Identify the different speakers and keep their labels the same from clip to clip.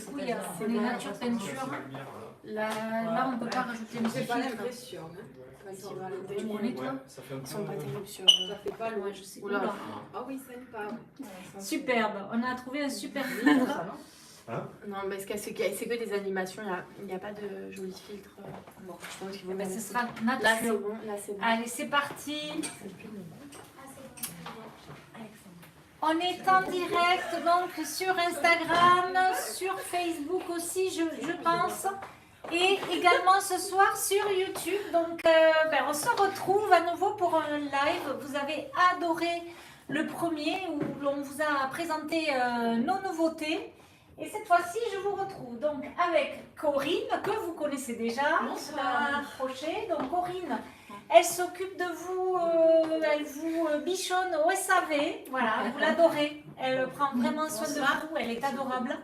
Speaker 1: du coup, on est nature peinture. Là, on ne peut pas rajouter un petit
Speaker 2: J'ai pas
Speaker 1: filtre.
Speaker 2: l'impression.
Speaker 1: Tu connais, toi?
Speaker 2: Ils sont pas terribles sur. Ça fait pas
Speaker 1: Ouais,
Speaker 2: loin.
Speaker 1: je sais.
Speaker 2: Oula.
Speaker 1: Oula.
Speaker 2: Ah oui, ça aime pas.
Speaker 1: Superbe. On a trouvé un super filtre.
Speaker 2: Non, mais c'est que des animations, il n'y a pas de jolis filtres. Bon, je pense qu'il faut
Speaker 1: Ce sera
Speaker 2: Là, c'est
Speaker 1: nature.
Speaker 2: bon. Là, c'est bon.
Speaker 1: Allez, c'est parti. On est en direct donc sur Instagram, sur Facebook aussi, je pense. Et également ce soir sur YouTube. Donc, on se retrouve à nouveau pour un live. Vous avez adoré le premier où l'on vous a présenté nos nouveautés. Et cette fois-ci, je vous retrouve donc avec Corinne, que vous connaissez déjà.
Speaker 2: Bonsoir.
Speaker 1: Approchez. Donc, Corinne, elle s'occupe de vous, elle vous bichonne au SAV. Voilà, vous l'adorez. Elle prend vraiment soin de vous. Elle est adorable.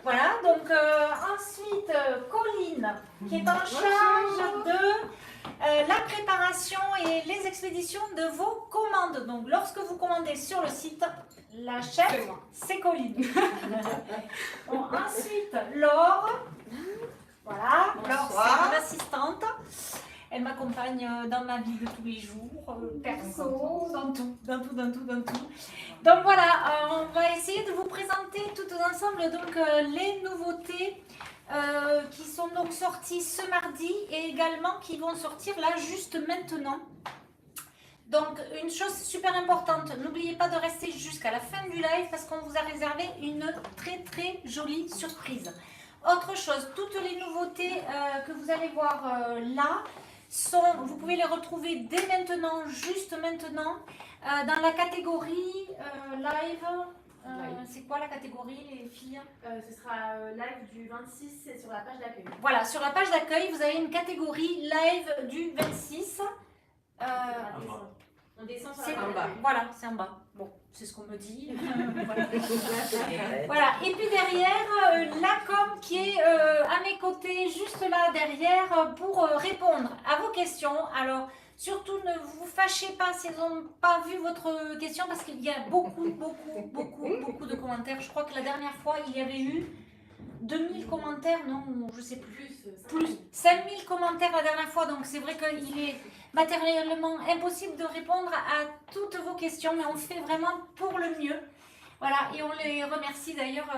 Speaker 1: Voilà, donc ensuite, Colline, qui est en charge de la préparation et les expéditions de vos commandes. Donc, lorsque vous commandez sur le site, la chef, c'est Colline. Bon, ensuite, Laure. Voilà, Laure, c'est mon assistante. Elle m'accompagne dans ma vie de tous les jours, perso, dans tout. Donc voilà, on va essayer de vous présenter toutes ensemble donc, les nouveautés qui sont donc sorties ce mardi et également qui vont sortir là juste maintenant. Donc une chose super importante, n'oubliez pas de rester jusqu'à la fin du live parce qu'on vous a réservé une très jolie surprise. Autre chose, toutes les nouveautés que vous allez voir là, vous pouvez les retrouver dès maintenant, juste maintenant, dans la catégorie live. C'est quoi la catégorie, les filles?
Speaker 2: Ce sera live du 26, c'est sur la page d'accueil.
Speaker 1: Voilà, sur la page d'accueil, vous avez une catégorie live du 26.
Speaker 2: On descend sur
Speaker 1: C'est
Speaker 2: la page.
Speaker 1: Voilà, c'est en bas. Bon, c'est ce qu'on me dit. Voilà. Et puis derrière, la com qui est à mes côtés, juste là derrière, pour répondre à vos questions. Alors, surtout ne vous fâchez pas s'ils n'ont pas vu votre question parce qu'il y a beaucoup de commentaires. Je crois que la dernière fois, il y avait eu 2000 commentaires, non, je sais plus. Plus 5000 commentaires la dernière fois, donc c'est vrai qu'il est matériellement impossible de répondre à toutes vos questions, mais on fait vraiment pour le mieux. Voilà, et on les remercie d'ailleurs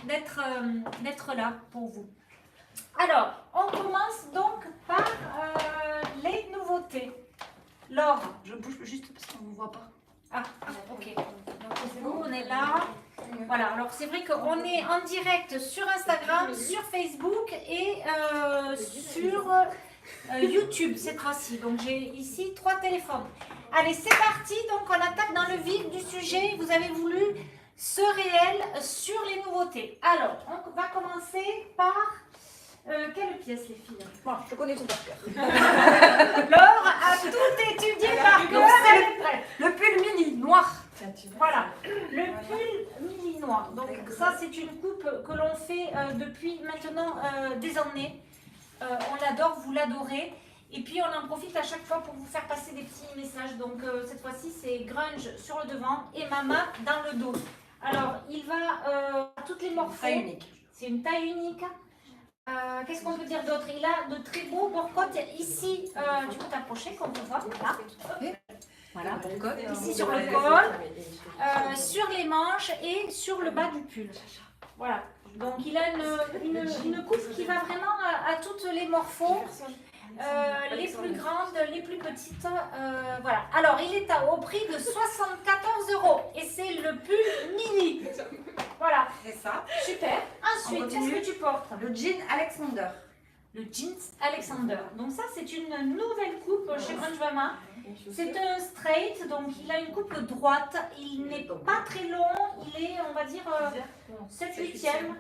Speaker 1: d'être là pour vous. Alors, on commence donc par les nouveautés. Laure, je bouge juste parce qu'on ne me voit pas. Ah, ok. Donc c'est bon, on est là. Voilà, alors c'est vrai qu'on est en direct sur Instagram, sur Facebook et sur YouTube cette fois-ci. Donc j'ai ici 3 téléphones. Allez, c'est parti. Donc on attaque dans le vif du sujet. Vous avez voulu ce réel sur les nouveautés. Alors, on va commencer par... quelle pièce, les filles?
Speaker 3: Bon, je connais tout par cœur.
Speaker 1: Laure a tout étudié par cœur. Elle est prête. Le pull mini noir. Voilà, le pull mini noir. Donc ça, c'est une coupe que l'on fait depuis maintenant des années. On l'adore, vous l'adorez. Et puis on en profite à chaque fois pour vous faire passer des petits messages. Donc cette fois-ci, c'est grunge sur le devant et mama dans le dos. Alors, il va à toutes les morphos.
Speaker 3: Taille unique.
Speaker 1: C'est une taille unique. Qu'est-ce qu'on peut dire d'autre? Il a de très beaux borcottes ici. Tu peux t'approcher comme on voit. Là. Voilà. Ici sur le col, sur les manches et sur le bas du pull. Voilà. Donc il a une coupe qui va vraiment à toutes les morphos. Les plus grandes, les plus petites. Voilà. Alors il est au prix de 74 € et c'est le pull mini. Voilà.
Speaker 3: C'est ça.
Speaker 1: Super. Ensuite, qu'est-ce que tu portes?
Speaker 3: Le jean Alexander.
Speaker 1: Le jeans Alexander. Donc ça, c'est une nouvelle coupe chez Grunge Mama. C'est un straight, donc il a une coupe droite. Il n'est pas très long. Il est, on va dire, 7/8e.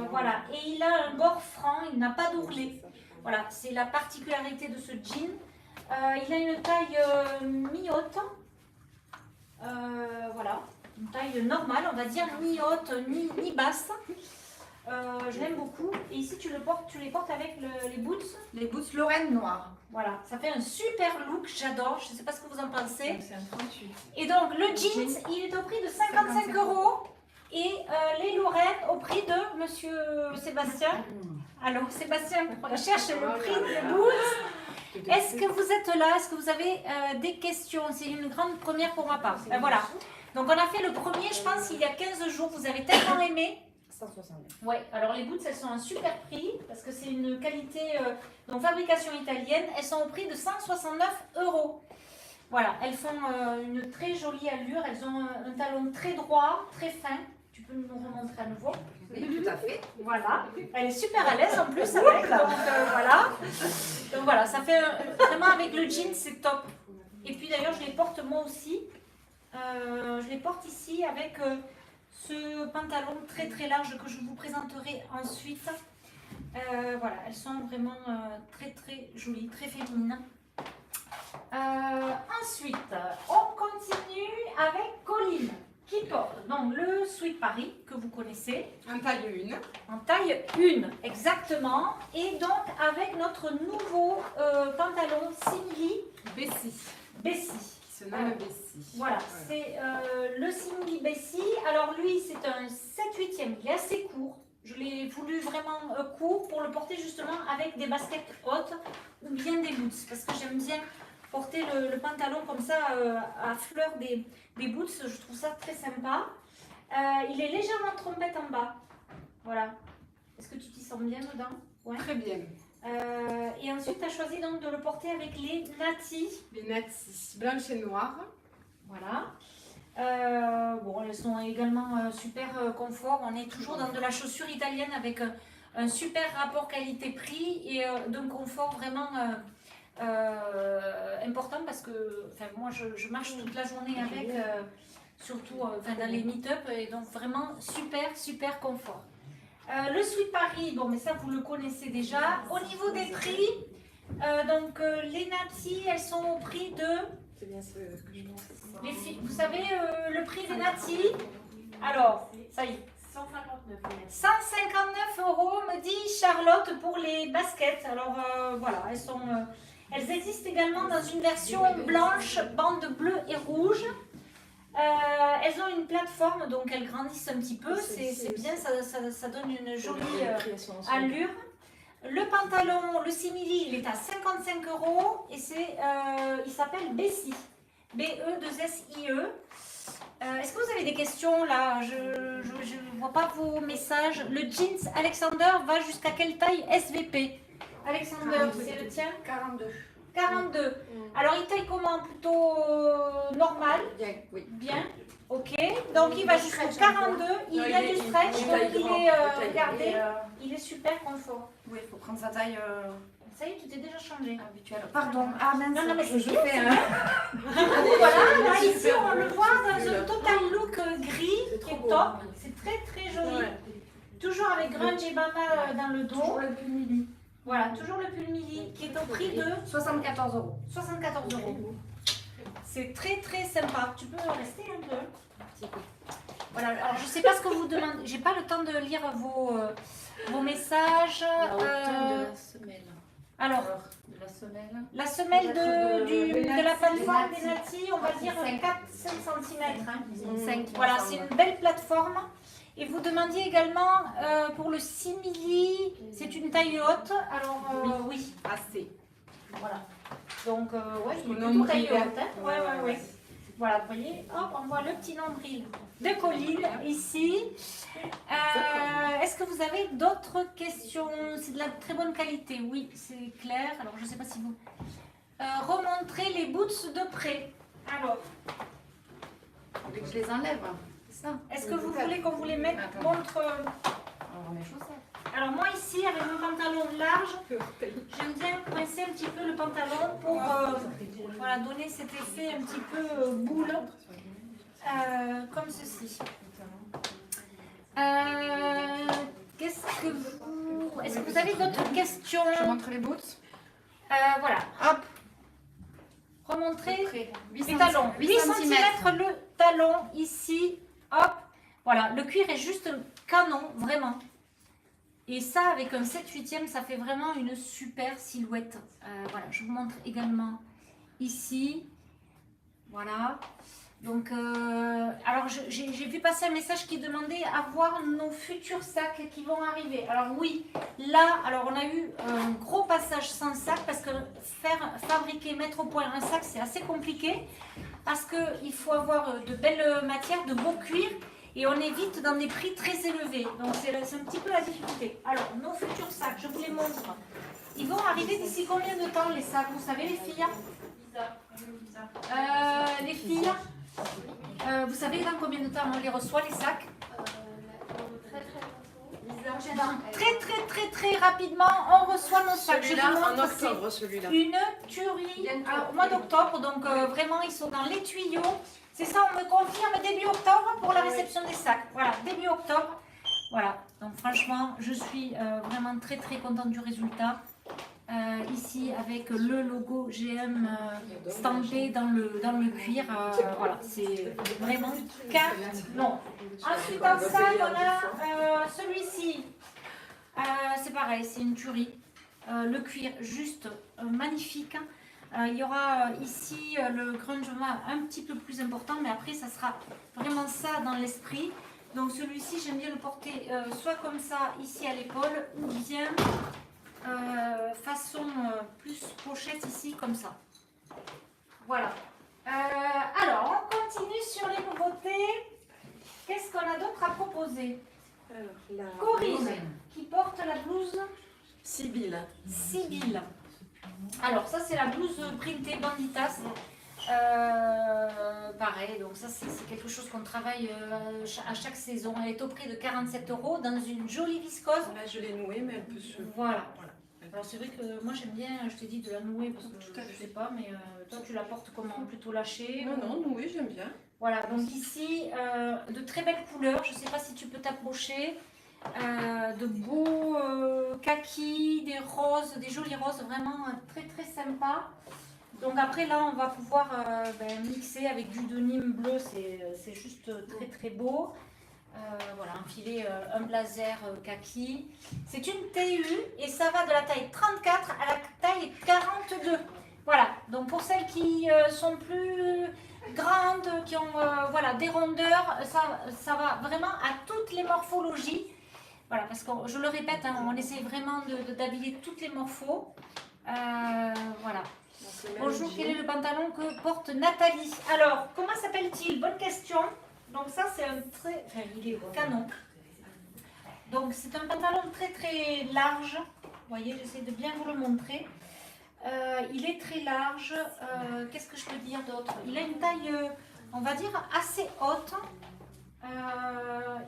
Speaker 1: Voilà. Et il a un bord franc. Il n'a pas d'ourlet. Voilà. C'est la particularité de ce jean. Il a une taille mi-haute. Voilà. Une taille normale, on va dire, ni haute, ni basse. Je l'aime beaucoup. Et ici, tu les portes avec les boots.
Speaker 3: Les boots Lorraine noires.
Speaker 1: Voilà, ça fait un super look, j'adore. Je ne sais pas ce que vous en pensez.
Speaker 3: C'est un 38.
Speaker 1: Et donc, le jeans, il est au prix de 55 €. Et les Lorraine au prix de Monsieur Sébastien. Alors, Sébastien cherche le prix des boots. Est-ce que vous êtes là? Est-ce que vous avez des questions? C'est une grande première pour ma part. Ben voilà. Donc, on a fait le premier, je pense, il y a 15 jours. Vous avez tellement aimé.
Speaker 3: 169.
Speaker 1: Ouais, alors les boots, elles sont un super prix parce que c'est une qualité, donc fabrication italienne. Elles sont au prix de 169 €. Voilà, elles font une très jolie allure. Elles ont un talon très droit, très fin. Tu peux nous remontrer à nouveau?
Speaker 3: Oui, tout à fait.
Speaker 1: Voilà, elle est super à l'aise en plus avec, donc voilà. Donc voilà, ça fait vraiment avec le jean, c'est top. Et puis d'ailleurs, je les porte moi aussi. Je les porte ici avec ce pantalon très très large que je vous présenterai ensuite. Voilà, elles sont vraiment très très jolies, très féminines. Ensuite, on continue avec Colline qui porte donc le Sweet Paris que vous connaissez.
Speaker 4: En taille 1.
Speaker 1: En taille 1, exactement. Et donc avec notre nouveau pantalon simili Bessie.
Speaker 4: Qui se nomme Bessie.
Speaker 1: Voilà, c'est le simili Bessie. Alors lui, c'est un 7/8e, il est assez court. Je l'ai voulu vraiment court pour le porter justement avec des baskets hautes ou bien des boots. Parce que j'aime bien porter le pantalon comme ça à fleur des boots. Je trouve ça très sympa. Il est légèrement trompette en bas. Voilà. Est-ce que tu t'y sens bien dedans? Ouais.
Speaker 4: Très bien.
Speaker 1: Et ensuite, tu as choisi donc de le porter avec les Nati.
Speaker 4: Les natis, blanches et noires.
Speaker 1: Voilà. Bon, elles sont également super confort. On est toujours dans de la chaussure italienne avec un super rapport qualité-prix et d'un confort vraiment important parce que moi je marche toute la journée avec, surtout dans les meet-up, et donc vraiment super confort. Le Sweet Paris, bon mais ça vous le connaissez déjà. Au niveau des prix, donc les Nati, elles sont au prix de...
Speaker 4: C'est bien ce que je pense.
Speaker 1: Les filles, vous savez le prix des Nati? Alors, ça y est. 159 €, me dit Charlotte pour les baskets. Alors voilà, elles existent également dans une version blanche, bande bleue et rouge. Elles ont une plateforme, donc elles grandissent un petit peu. C'est bien, ça donne une jolie allure. Le pantalon, le simili, il est à 55 € et il s'appelle Bessie. B-E-2-S-I-E. Est-ce que vous avez des questions là? Je ne vois pas vos messages. Le jeans Alexander va jusqu'à quelle taille SVP? Alexander, c'est le tien?
Speaker 3: 42.
Speaker 1: 42. Alors il taille comment? Plutôt normal?
Speaker 3: Bien, oui.
Speaker 1: Bien. Ok. Donc il va jusqu'au 42. Il y a du stretch. Donc il est, regardez, il est super confort.
Speaker 3: Oui, il faut prendre sa taille
Speaker 1: Ça y est, tu t'es déjà changé.
Speaker 3: habituelle. Pardon. Ah mince,
Speaker 1: Non, mais
Speaker 3: je
Speaker 1: c'est
Speaker 3: fais un...
Speaker 1: Voilà, là ici on le voit dans un total look gris qui est top. C'est très joli. Toujours avec grunge et baba dans le dos.
Speaker 3: Toujours le pull midi.
Speaker 1: Voilà, toujours le pull midi qui est au prix de
Speaker 3: 74 €.
Speaker 1: 74 €. C'est très sympa. Tu peux rester un peu. Voilà, alors je sais pas ce que vous demandez. J'ai pas le temps de lire vos messages.
Speaker 3: La hauteur de la semelle.
Speaker 1: Alors,
Speaker 3: de la semelle.
Speaker 1: la semelle de la plateforme des
Speaker 3: Nati.
Speaker 1: Nati, on va dire
Speaker 3: 5
Speaker 1: 4-5 cm.
Speaker 3: 5.
Speaker 1: Voilà, c'est une belle plateforme. Et vous demandiez également pour le simili, c'est une taille haute. Alors oui,
Speaker 4: Assez.
Speaker 1: voilà. Donc ouais, c'est
Speaker 4: Mon
Speaker 1: plutôt
Speaker 4: nombril,
Speaker 1: taille
Speaker 4: hein.
Speaker 1: haute. Hein. Ouais. Voilà, vous voyez, hop, on voit le petit nombril de Colline ici. Est-ce que vous avez d'autres questions? C'est de la très bonne qualité, oui, c'est clair. Alors je ne sais pas si vous... remontrez les boots de près. Alors,
Speaker 3: Je les enlève. C'est ça.
Speaker 1: est-ce que vous voulez qu'on vous les mette contre...
Speaker 3: Alors mes chaussettes.
Speaker 1: Alors moi ici, avec mon pantalon large, j'aime bien coincer un petit peu le pantalon pour voilà, donner cet effet un petit peu boule, comme ceci. Qu'est-ce que vous... Est-ce que vous avez d'autres questions?
Speaker 3: Je montre les boots.
Speaker 1: Voilà, hop. Remontrez les talons. 8 cm le talon ici, hop. Voilà, le cuir est juste canon, vraiment. Et ça, avec un 7/8e, ça fait vraiment une super silhouette. Voilà, je vous montre également ici. Voilà. Donc, alors j'ai vu passer un message qui demandait à voir nos futurs sacs qui vont arriver. Alors oui, là, alors on a eu un gros passage sans sac parce que fabriquer, mettre au point un sac, c'est assez compliqué parce qu'il faut avoir de belles matières, de beaux cuirs et on est vite dans des prix très élevés. Donc c'est un petit peu la difficulté. Alors, nos futurs sacs, je vous les montre. Ils vont arriver d'ici combien de temps les sacs? Vous savez les filles? Les filles, vous savez dans combien de temps on les reçoit les sacs? Très rapidement on reçoit nos sacs.
Speaker 4: Celui-là en octobre, celui-là.
Speaker 1: Une tuerie au mois d'octobre, donc vraiment ils sont dans les tuyaux. C'est ça, on me confirme début octobre pour la réception des sacs. Voilà, début octobre. Voilà, donc franchement je suis vraiment très contente du résultat. Ici avec le logo GM stampé dans le cuir, voilà, c'est vraiment canon. Ensuite en sac on a celui-ci, c'est pareil, c'est une tuerie, le cuir juste magnifique. Il y aura ici le grungement un petit peu plus important, mais après ça sera vraiment ça dans l'esprit. Donc celui-ci j'aime bien le porter soit comme ça ici à l'épaule ou bien façon plus pochette ici comme ça. Voilà. Alors on continue sur les nouveautés. Qu'est-ce qu'on a d'autre à proposer? Corinne qui porte la blouse
Speaker 4: Sibylle.
Speaker 1: Alors ça c'est la blouse printée Banditas. Pareil, donc ça c'est quelque chose qu'on travaille à chaque saison. Elle est au prix de 47 € dans une jolie viscose.
Speaker 4: Là je l'ai nouée mais elle peut se...
Speaker 1: Voilà. Alors c'est vrai que moi j'aime bien, je t'ai dit de la nouer parce que je sais pas, mais toi tu la portes comment? Plutôt lâchée?
Speaker 4: Non, nouée j'aime bien.
Speaker 1: Voilà, donc ici de très belles couleurs, je sais pas si tu peux t'approcher, de beaux kakis, des roses, des jolis roses, vraiment très sympa. Donc après là on va pouvoir mixer avec du denim bleu, c'est juste très beau. Voilà, enfiler un blazer kaki. C'est une TU et ça va de la taille 34 à la taille 42. Voilà, donc pour celles qui sont plus grandes, qui ont voilà, des rondeurs, ça va vraiment à toutes les morphologies. Voilà, parce que je le répète, hein, on essaie vraiment d'habiller toutes les morphos. Voilà. Bonjour, quel est le pantalon que porte Nathalie? Alors, comment s'appelle-t-il? Bonne question. Donc ça c'est un très... Enfin, il est canon. Donc c'est un pantalon très large. Vous voyez, j'essaie de bien vous le montrer. Il est très large. Qu'est-ce que je peux dire d'autre? Il a une taille, on va dire, assez haute.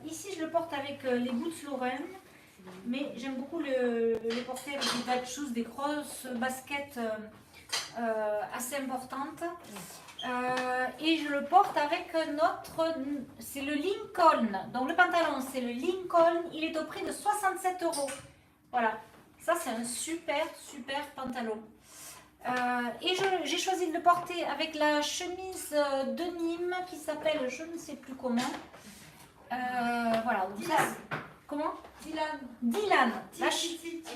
Speaker 1: Ici je le porte avec les boots Lauren. Mais j'aime beaucoup le porter avec des bad shoes, des grosses baskets assez importantes. Et je le porte avec c'est le Lincoln. Donc le pantalon c'est le Lincoln, il est au prix de 67 €. Voilà, ça c'est un super pantalon. Et j'ai choisi de le porter avec la chemise de Nîmes qui s'appelle, je ne sais plus comment. Voilà, donc ça, comment? Dylan.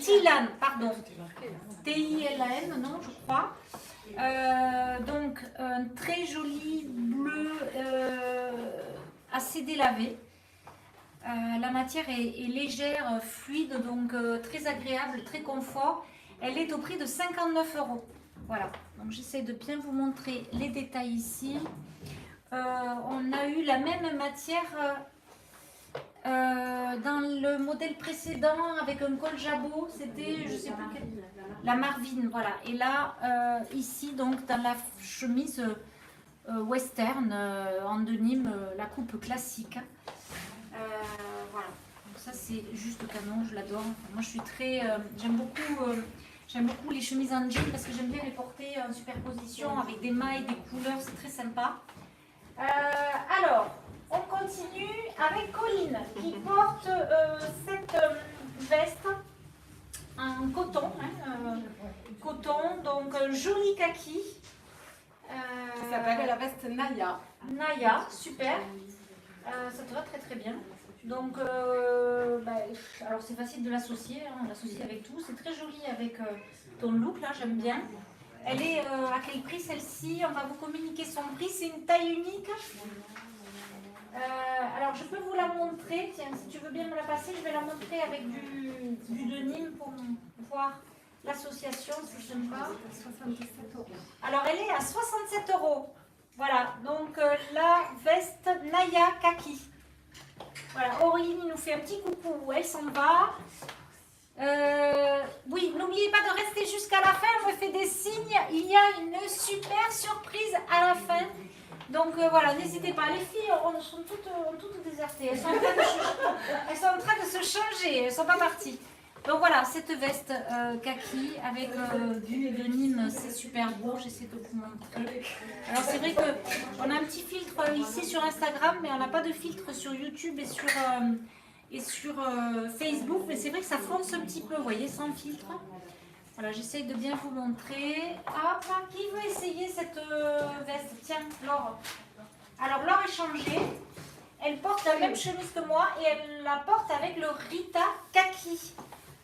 Speaker 1: Dylan, pardon. T-I-L-A-N, non, je crois. Donc un très joli bleu assez délavé. La matière est légère, fluide, donc très agréable, très confort. Elle est au prix de 59 €. Voilà, donc j'essaie de bien vous montrer les détails ici. On a eu la même matière dans le modèle précédent avec un col jabot, c'était, je sais plus quelle, la Marvin, voilà. Et là, ici, donc dans la chemise western en denim, la coupe classique. Voilà, donc ça c'est juste canon, je l'adore. Moi je suis très, j'aime beaucoup les chemises en jean parce que j'aime bien les porter en superposition avec des mailles, des couleurs, c'est très sympa. Alors, on continue avec Colline qui porte cette veste en coton, coton, donc un joli kaki.
Speaker 4: Ça s'appelle la veste Naya.
Speaker 1: Naya, super. Ça te va très bien. Donc, alors c'est facile de l'associer, on l'associe avec tout. C'est très joli avec ton look là, j'aime bien. Elle est à quel prix celle-ci? On va vous communiquer son prix. C'est une taille unique. Alors, je peux vous la montrer. Tiens, si tu veux bien me la passer, je vais la montrer avec du denim pour voir l'association. C'est sympa.
Speaker 4: 77 €.
Speaker 1: Alors, elle est à 67 €. Voilà, donc la veste Naya Kaki. Voilà, Aurélie nous fait un petit coucou, elle s'en va. Oui, n'oubliez pas de rester jusqu'à la fin, on me fait des signes. Il y a une super surprise à la fin. Donc voilà, n'hésitez pas. Les filles sont toutes désertées. Elles sont en train de se changer, elles ne sont pas parties. Donc voilà, cette veste kaki avec du denim, c'est super beau. J'essaie de vous montrer. Alors c'est vrai qu'on a un petit filtre ici sur Instagram, mais on n'a pas de filtre sur YouTube et sur Facebook. Mais c'est vrai que ça fonce un petit peu, vous voyez, sans filtre. Voilà, j'essaie de bien vous montrer. Hop, qui veut essayer cette veste? Tiens, Laure. Alors Laure est changée. Elle porte la même chemise que moi et elle la porte avec le Rita Kaki.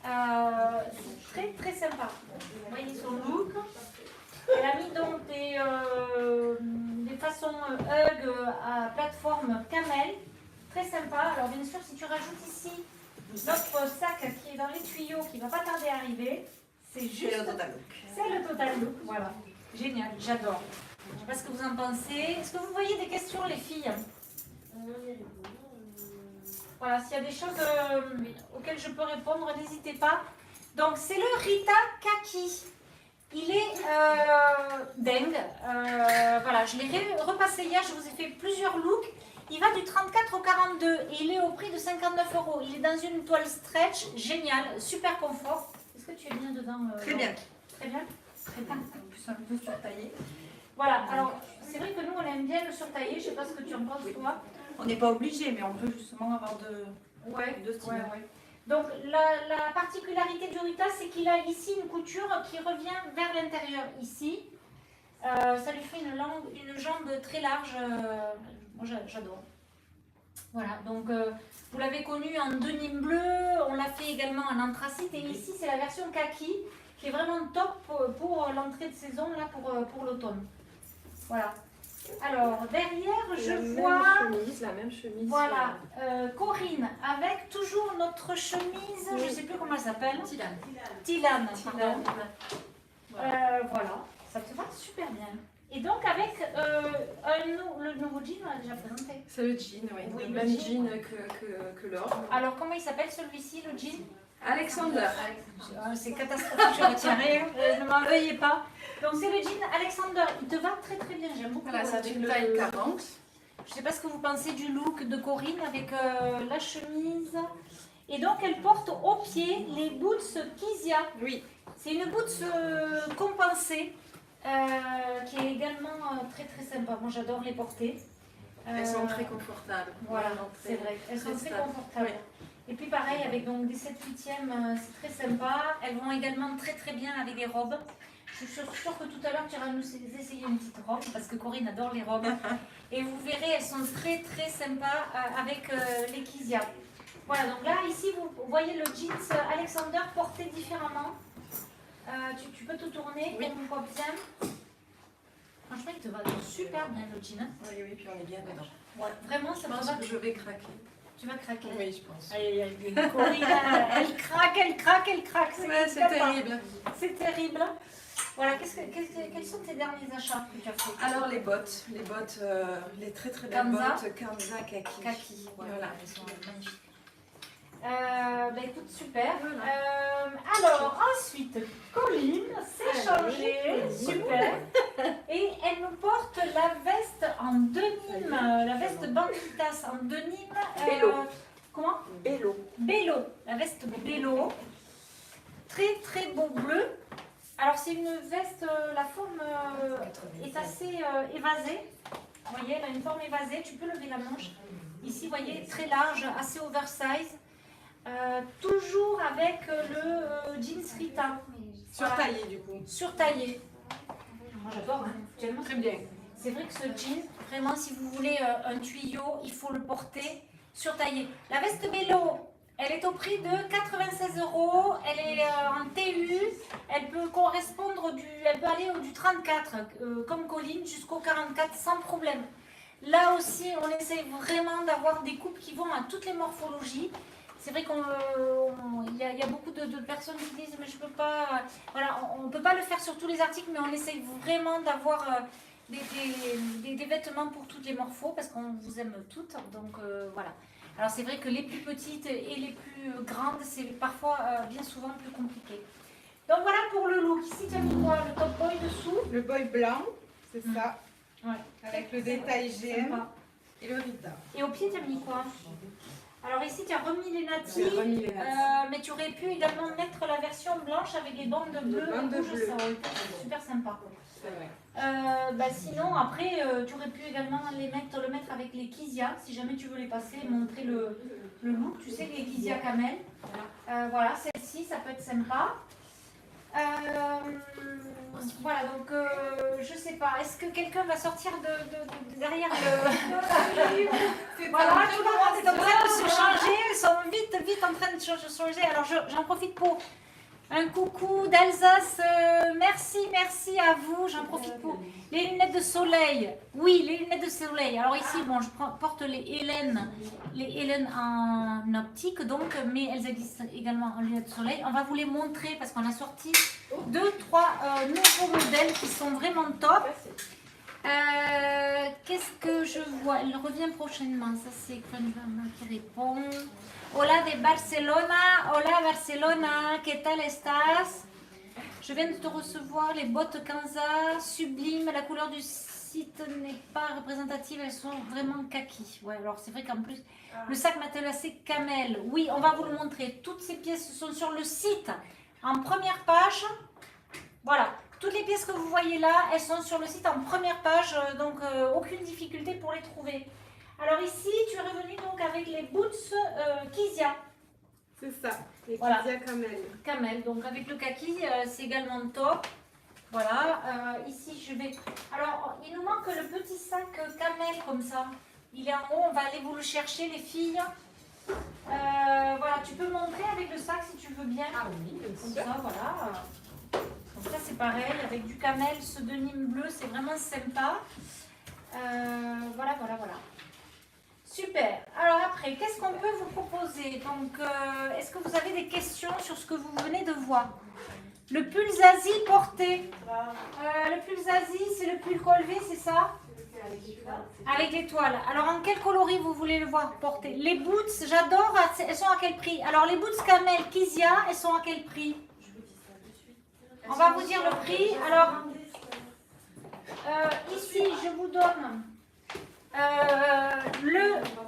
Speaker 1: C'est très très sympa. Vous voyez son look. Elle a mis donc des façons hug à plateforme camel. Très sympa. Alors bien sûr, si tu rajoutes ici notre sac qui est dans les tuyaux, qui ne va pas tarder à arriver, c'est juste...
Speaker 5: C'est le total look.
Speaker 1: C'est le total look, voilà. Génial, j'adore. Je ne sais pas ce que vous en pensez. Est-ce que vous voyez des questions, les filles? Voilà, s'il y a des choses auxquelles je peux répondre, n'hésitez pas. Donc, c'est le Rita Kaki. Il est dingue. Voilà, je l'ai repassé hier, je vous ai fait plusieurs looks. Il va du 34 au 42 et il est au prix de 59 €. Il est dans une toile stretch, génial, super confort. Est-ce que tu es bien dedans?
Speaker 5: Très bien.
Speaker 1: Très bien. Très bien. En plus, un peu surtaillé. Voilà, alors c'est vrai que nous on aime bien le surtaillé. Je ne sais pas ce que tu en penses, toi.
Speaker 5: On n'est pas obligé, mais on peut justement avoir
Speaker 1: de
Speaker 5: style.
Speaker 1: ouais. Donc la particularité du Rita, c'est qu'il a ici une couture qui revient vers l'intérieur, ici. Ça lui fait une jambe très large. Moi j'adore. Voilà, donc vous l'avez connu en denim bleu, on l'a fait également en anthracite. Et ici c'est la version kaki qui est vraiment top pour l'entrée de saison, là, pour l'automne. Voilà. Alors, derrière, je vois...
Speaker 2: La même chemise.
Speaker 1: Voilà, Corinne, avec toujours notre chemise, je ne sais plus comment elle s'appelle. Tilane. Pardon. Voilà, ça te va super bien. Et donc, avec le nouveau jean, on l'a déjà présenté.
Speaker 2: C'est le jean, oui.
Speaker 1: Oui,
Speaker 2: Le
Speaker 1: le
Speaker 2: même
Speaker 1: jean.
Speaker 2: jean que l'or.
Speaker 1: Alors, comment il s'appelle celui-ci, le jean?
Speaker 2: Alexander.
Speaker 1: C'est catastrophique, je retiens rien, ne m'en veuillez pas. Donc c'est le jean Alexander, il te va très très bien, j'aime beaucoup.
Speaker 2: Voilà, ça fait une taille 40.
Speaker 1: Je ne sais pas ce que vous pensez du look de Corinne avec la chemise. Et donc elle porte au pied les boots Kizia.
Speaker 2: Oui.
Speaker 1: C'est une boots compensée qui est également très très sympa. Moi j'adore les porter.
Speaker 2: Elles sont très confortables.
Speaker 1: Voilà, c'est vrai. Elles sont très confortables.
Speaker 2: Oui.
Speaker 1: Et puis pareil, avec donc des 7/8e, c'est très sympa. Elles vont également très très bien avec les robes. Je suis sûre que tout à l'heure, tu iras nous essayer une petite robe, parce que Corinne adore les robes. Et vous verrez, elles sont très très sympas avec les Kizia. Voilà, donc là, ici, vous voyez le jeans Alexander porté différemment. Tu peux te tourner,
Speaker 2: oui.
Speaker 1: comme on voit bien. Franchement, il te va super bien le jean.
Speaker 5: Oui, oui, puis on est bien dedans.
Speaker 1: Ouais, vraiment, ça
Speaker 5: Je pense
Speaker 1: va.
Speaker 5: que je vais craquer.
Speaker 1: Tu vas craquer.
Speaker 5: Oui, je pense.
Speaker 1: Corinne, elle craque.
Speaker 2: C'est terrible.
Speaker 1: C'est terrible. Voilà, quels sont tes derniers achats que tu as fait?
Speaker 5: Alors les bottes, les très très belles
Speaker 1: Kanza.
Speaker 5: bottes Kanza Kaki.
Speaker 1: Kaki,
Speaker 5: Voilà.
Speaker 1: elles sont magnifiques. Bah écoute, super.
Speaker 5: Voilà.
Speaker 1: Alors ensuite, Colline s'est changée, super. Et elle nous porte la veste en denim, la veste Banditas en denim.
Speaker 5: Bello.
Speaker 1: Comment?
Speaker 5: Bello.
Speaker 1: Bello, la veste Bello. Très très beau bleu. Alors c'est une veste, la forme est assez évasée. Vous voyez, elle a une forme évasée, tu peux lever la manche. Ici, vous voyez, très large, assez oversize. Toujours avec le jeans Rita.
Speaker 5: Surtaillé du coup.
Speaker 1: Surtaillé. Moi j'adore, hein. Tellement
Speaker 5: Très bien.
Speaker 1: c'est vrai que ce jean, vraiment, si vous voulez un tuyau, il faut le porter surtaillé. La veste Bello, elle Elle est au prix de 96 €. Elle est en TU. Elle peut correspondre elle peut aller du 34 comme Colline jusqu'au 44 sans problème. Là aussi, on essaie vraiment d'avoir des coupes qui vont à toutes les morphologies. C'est vrai qu'il y a beaucoup de personnes qui disent mais je peux pas. Voilà, on ne peut pas le faire sur tous les articles, mais on essaie vraiment d'avoir des vêtements pour toutes les morphos parce qu'on vous aime toutes. Donc voilà. Alors c'est vrai que les plus petites et les plus grandes, c'est parfois bien souvent plus compliqué. Donc voilà pour le look. Ici tu as mis quoi? Le top boy dessous?
Speaker 5: Le boy blanc, c'est ça.
Speaker 1: Ouais.
Speaker 5: Avec le détail GM
Speaker 1: Sympa.
Speaker 5: et le Rita.
Speaker 1: Et au pied tu as mis quoi? Alors ici tu as remis les natis,
Speaker 5: J'ai remis les natis.
Speaker 1: mais tu aurais pu également mettre la version blanche avec les bandes bleues. Ça aurait été super sympa.
Speaker 5: C'est vrai.
Speaker 1: Sinon après tu aurais pu également le mettre avec les Kizia si jamais tu veux les passer, montrer le look, tu sais les Kizia camel. Voilà, celle-ci ça peut être sympa. Voilà, donc je sais pas, est-ce que quelqu'un va sortir de derrière le... Voilà, tout le monde est en train de se changer, ils sont vite en train de changer. Alors j'en profite pour un coucou d'Alsace, merci à vous, j'en profite pour les lunettes de soleil. Oui, les lunettes de soleil. Alors ici, bon, je porte les Hélène en optique, donc, mais elles existent également en lunettes de soleil. On va vous les montrer parce qu'on a sorti 2-3 nouveaux modèles qui sont vraiment top. Qu'est-ce que je vois? Elle revient prochainement, ça c'est Crunchbama qui répond. Hola de Barcelona, hola Barcelona, ¿qué tal estás? Je viens de te recevoir les bottes Kanza, sublimes, la couleur du site n'est pas représentative, elles sont vraiment kaki. Ouais, alors c'est vrai qu'en plus, le sac matelassé camel, oui, on va vous le montrer. Toutes ces pièces sont sur le site, en première page. Voilà, toutes les pièces que vous voyez là, elles sont sur le site en première page, donc aucune difficulté pour les trouver. Alors ici, tu es revenu donc avec les boots Kizia.
Speaker 5: C'est ça, les
Speaker 1: Voilà.
Speaker 5: Kizia Camel.
Speaker 1: Camel, donc avec le kaki, c'est également top. Voilà, ici je vais... Alors, il nous manque le petit sac camel comme ça. Il est en haut, on va aller vous le chercher les filles. Voilà, tu peux montrer avec le sac si tu veux bien.
Speaker 5: Ah oui, bien
Speaker 1: Comme
Speaker 5: sûr.
Speaker 1: ça, voilà. Donc ça c'est pareil, avec du camel, ce denim bleu, c'est vraiment sympa. Voilà. Super. Alors après, qu'est-ce qu'on peut vous proposer? Donc, est-ce que vous avez des questions sur ce que vous venez de voir? Le pull Zazie porté. Le pull Zazie, c'est le pull colvé, c'est ça? Avec l'étoile. Alors, en quel coloris vous voulez le voir porté? Les boots, j'adore. Elles sont à quel prix? Alors, les boots Camel Kizia, elles sont à quel prix? On va vous dire le prix. Alors, ici, je vous donne...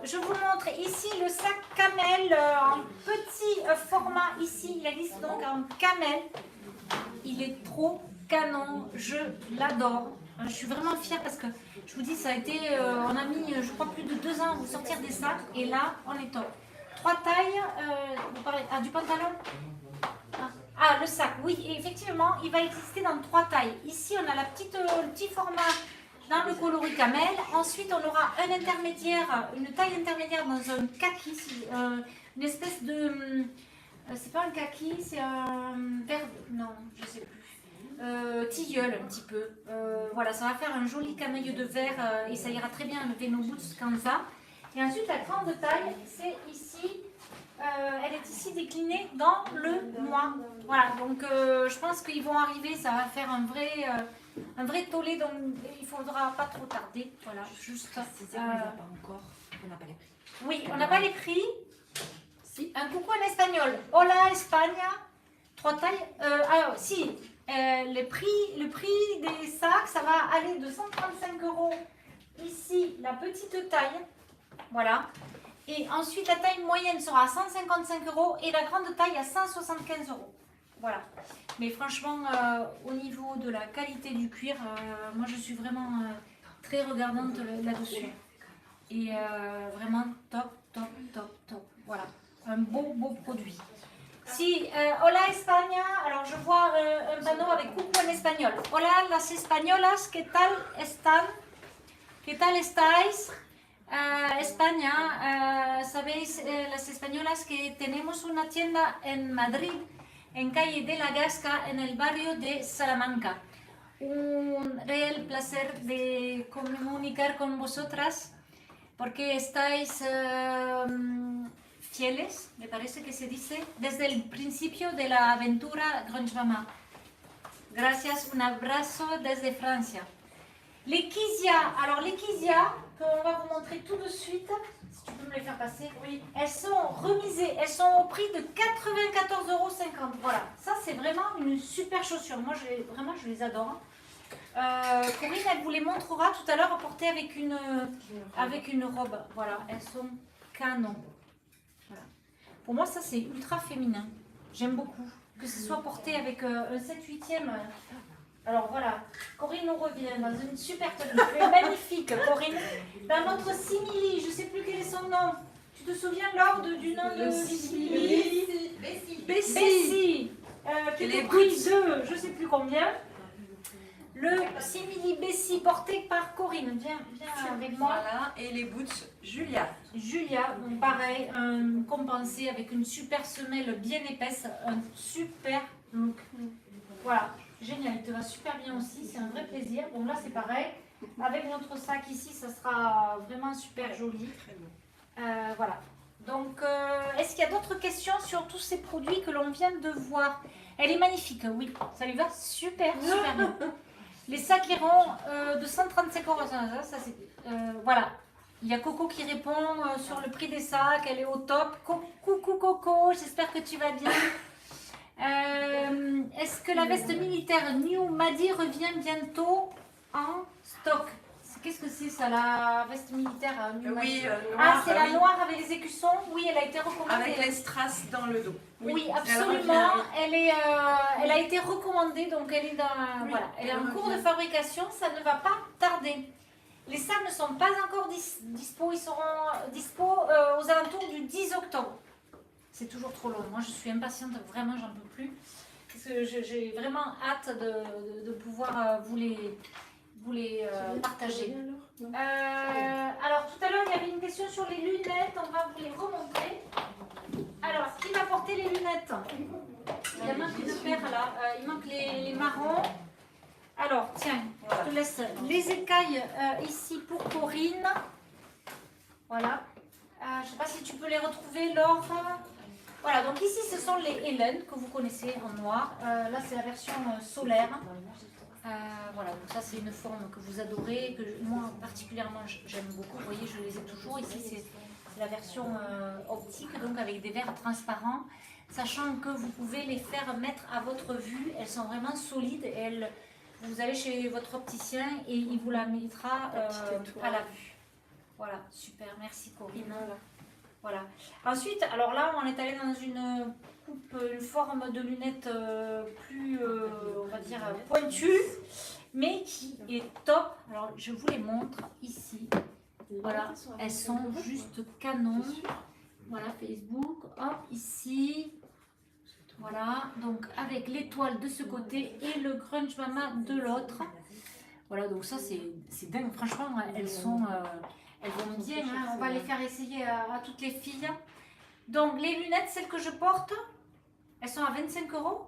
Speaker 1: je vous montre ici le sac camel en petit format. Ici, il existe donc en camel. Il est trop canon, je l'adore. Je suis vraiment fière parce que je vous dis, ça a été, on a mis, je crois, plus de 2 ans à vous sortir des sacs et là, on est top. 3 tailles, vous parlez du pantalon. Le sac, oui, effectivement, il va exister dans 3 tailles. Ici, on a le petit format dans le coloris camel. Ensuite, on aura un intermédiaire, une taille intermédiaire dans un kaki, une espèce de... c'est pas un kaki, c'est un vert... Non, je sais plus. Tilleul un petit peu. Voilà, ça va faire un joli camailleux de verre et ça ira très bien avec nos boots Kanza. Et ensuite, la grande taille, c'est ici. Elle est ici déclinée dans le noir. Voilà, donc je pense qu'ils vont arriver, ça va faire un vrai tollé, donc il faudra pas trop tarder. Voilà, juste.
Speaker 3: On n'a pas encore, on n'a pas les prix.
Speaker 1: Oui, on n'a pas les prix. Si. Un coucou en espagnol. Hola España. 3 tailles. Alors, si, le prix des sacs, ça va aller de 135 € ici, la petite taille. Voilà. Et ensuite, la taille moyenne sera à 155 € et la grande taille à 175 €. Voilà. Mais franchement, au niveau de la qualité du cuir, moi je suis vraiment très regardante là-dessus. Et vraiment top. Voilà. Un beau produit. Si, hola España, alors je vois un panneau avec coucou en espagnol. Hola las españolas, ¿qué tal están? ¿Qué tal estáis? España, sabéis las españolas que tenemos una tienda en Madrid, en calle de la Gasca, en el barrio de Salamanca. Un real placer de comunicar con vosotras porque estáis fieles, me parece que se dice, desde el principio de la aventura Grunge Mama. Gracias, un abrazo desde Francia. Les Kizia, alors les Kizia, qu'on va vous montrer tout de suite, si tu peux me les faire passer, oui. Elles sont remisées, elles sont au prix de 94,50 €. Voilà, ça c'est vraiment une super chaussure. Moi, je les adore. Corinne, elle vous les montrera tout à l'heure portées avec une robe. Voilà, elles sont canon. Voilà. Pour moi, ça c'est ultra féminin. J'aime beaucoup. Que ce soit porté avec un 7/8e. Alors voilà, Corinne nous revient dans une super tenue. Elle est magnifique, Corinne. Dans notre simili, je ne sais plus quel est son nom. Tu te souviens, Laure, du nom de simili? Bessie. Qui est au prix de je ne sais plus combien. Le simili Bessie porté par Corinne. Viens avec moi.
Speaker 3: Voilà, et les boots Julia.
Speaker 1: Julia, bon, pareil, compensé avec une super semelle bien épaisse, un super look. Voilà, génial, il te va super bien aussi, c'est un vrai plaisir. Bon là c'est pareil, avec notre sac ici, ça sera vraiment super joli. Voilà, donc est-ce qu'il y a d'autres questions sur tous ces produits que l'on vient de voir? Elle est magnifique, oui, ça lui va super bien. Les sacs iront de 135 €, ça c'est... voilà. Il y a Coco qui répond sur le prix des sacs, elle est au top. Coucou Coco, j'espère que tu vas bien. Est-ce que la veste militaire New Madi revient bientôt en stock? Qu'est-ce que c'est ça, la veste militaire New Madi?
Speaker 3: Oui,
Speaker 1: c'est la noire avec les écussons? Oui, elle a été recommandée.
Speaker 3: avec les strass dans le dos.
Speaker 1: Oui, absolument. Elle a été recommandée, donc elle est, elle est en cours de fabrication, ça ne va pas tarder. Les sacs ne sont pas encore dispo, ils seront dispo aux alentours du 10 octobre. C'est toujours trop long, moi je suis impatiente, vraiment j'en peux plus. Parce que j'ai vraiment hâte de pouvoir vous les partager. Alors tout à l'heure il y avait une question sur les lunettes, on va vous les remontrer. Alors, qui va porter les lunettes? Il manque une paire là, il manque les marrons. Alors, tiens, je te laisse les écailles ici pour Corinne. Voilà. Je ne sais pas si tu peux les retrouver, Laure. Voilà, donc ici, ce sont les Hélène que vous connaissez en noir. Là, c'est la version solaire. Voilà, donc ça, c'est une forme que vous adorez, que moi, particulièrement, j'aime beaucoup. Vous voyez, je les ai toujours. Ici, c'est la version optique, donc avec des verres transparents. Sachant que vous pouvez les faire mettre à votre vue. Elles sont vraiment solides et vous allez chez votre opticien et il vous la mettra à la vue. Voilà, super, merci Corinne. Voilà. Ensuite, alors là, on est allé dans une forme de lunettes plus, on va dire, pointue, mais qui est top. Alors, je vous les montre ici. Voilà, elles sont juste canon. Voilà, Facebook, hop, ici. Voilà, donc avec l'étoile de ce côté et le Grunge Mama de l'autre. Voilà, donc ça c'est dingue. Franchement, elles vont bien. Hein. On va les faire essayer à toutes les filles. Donc les lunettes, celles que je porte, elles sont à 25 €.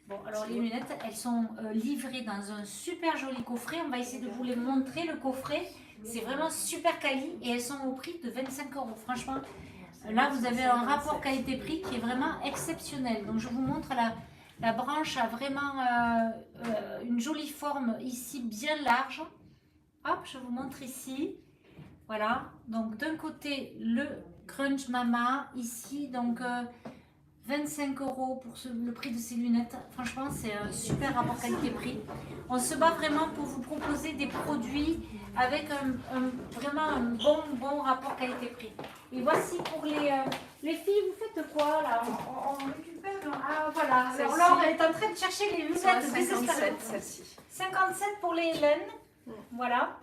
Speaker 1: Bon, alors les lunettes, elles sont livrées dans un super joli coffret. On va essayer de vous les montrer, le coffret. C'est vraiment super quali et elles sont au prix de 25 €. Franchement, là vous avez un rapport qualité-prix qui est vraiment exceptionnel. Donc je vous montre la branche a vraiment une jolie forme ici, bien large. Hop, je vous montre ici. Voilà, donc d'un côté le Grunge Mama, ici donc 25 € pour le prix de ces lunettes. Franchement, c'est un super rapport qualité-prix. On se bat vraiment pour vous proposer des produits avec vraiment un bon rapport qualité-prix. Et voici pour les filles, vous faites quoi là? On récupère. Ah voilà, alors Laure elle est en train de chercher les lunettes.
Speaker 3: 57 celle-ci.
Speaker 1: 57 pour les Hélène. Voilà.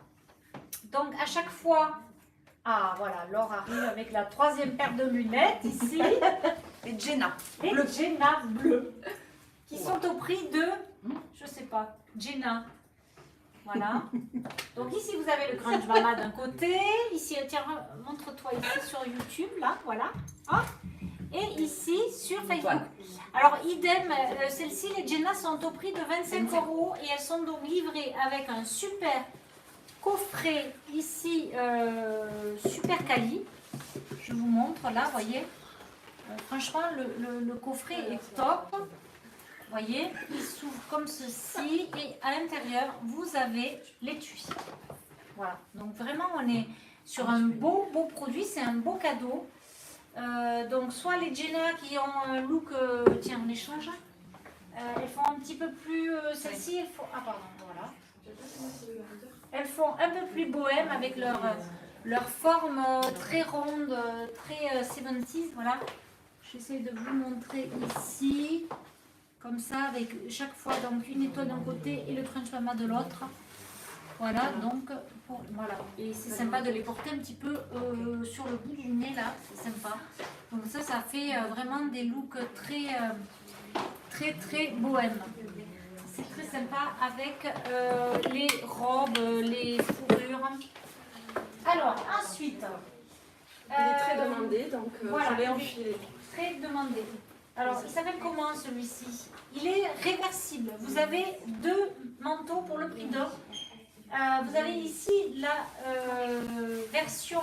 Speaker 1: Donc à chaque fois, ah voilà, Laure arrive avec la troisième paire de lunettes ici.
Speaker 3: Les Jenna.
Speaker 1: Les Jenna bleues. Qui sont au prix de, je sais pas, Jenna. Voilà. Donc ici, vous avez le Crunch Mama d'un côté. Ici, tiens, montre-toi ici sur YouTube, là, voilà. Hop. Et ici, sur Facebook. Alors, idem, celles-ci, les Jenna sont au prix de 25 € et elles sont donc livrées avec un super coffret ici, super quali. Je vous montre là, vous voyez. Franchement, le coffret est top. Vous voyez, il s'ouvre comme ceci et à l'intérieur, vous avez l'étui. Voilà, donc vraiment, on est sur un beau produit, c'est un beau cadeau. Donc, soit les Jenna qui ont un look, tiens, on échange. Elles font un petit peu plus, celles-ci, elles font, ah pardon, voilà. Elles font un peu plus bohème avec leur forme très ronde, très 70s, voilà. J'essaie de vous montrer ici. Comme ça, avec chaque fois donc une étoile d'un côté et le Crunch Mama de l'autre. Voilà, donc voilà. Et c'est sympa de les porter un petit peu sur le bout du nez là, c'est sympa. Donc ça fait vraiment des looks très bohèmes. C'est très sympa avec les robes, les fourrures. Alors ensuite,
Speaker 4: Il est très demandé, donc
Speaker 1: voilà,
Speaker 4: je vais enfiler.
Speaker 1: Très demandé. Alors, il s'appelle comment celui-ci? Il est réversible. Vous avez 2 manteaux pour le prix d'or. Vous avez ici la version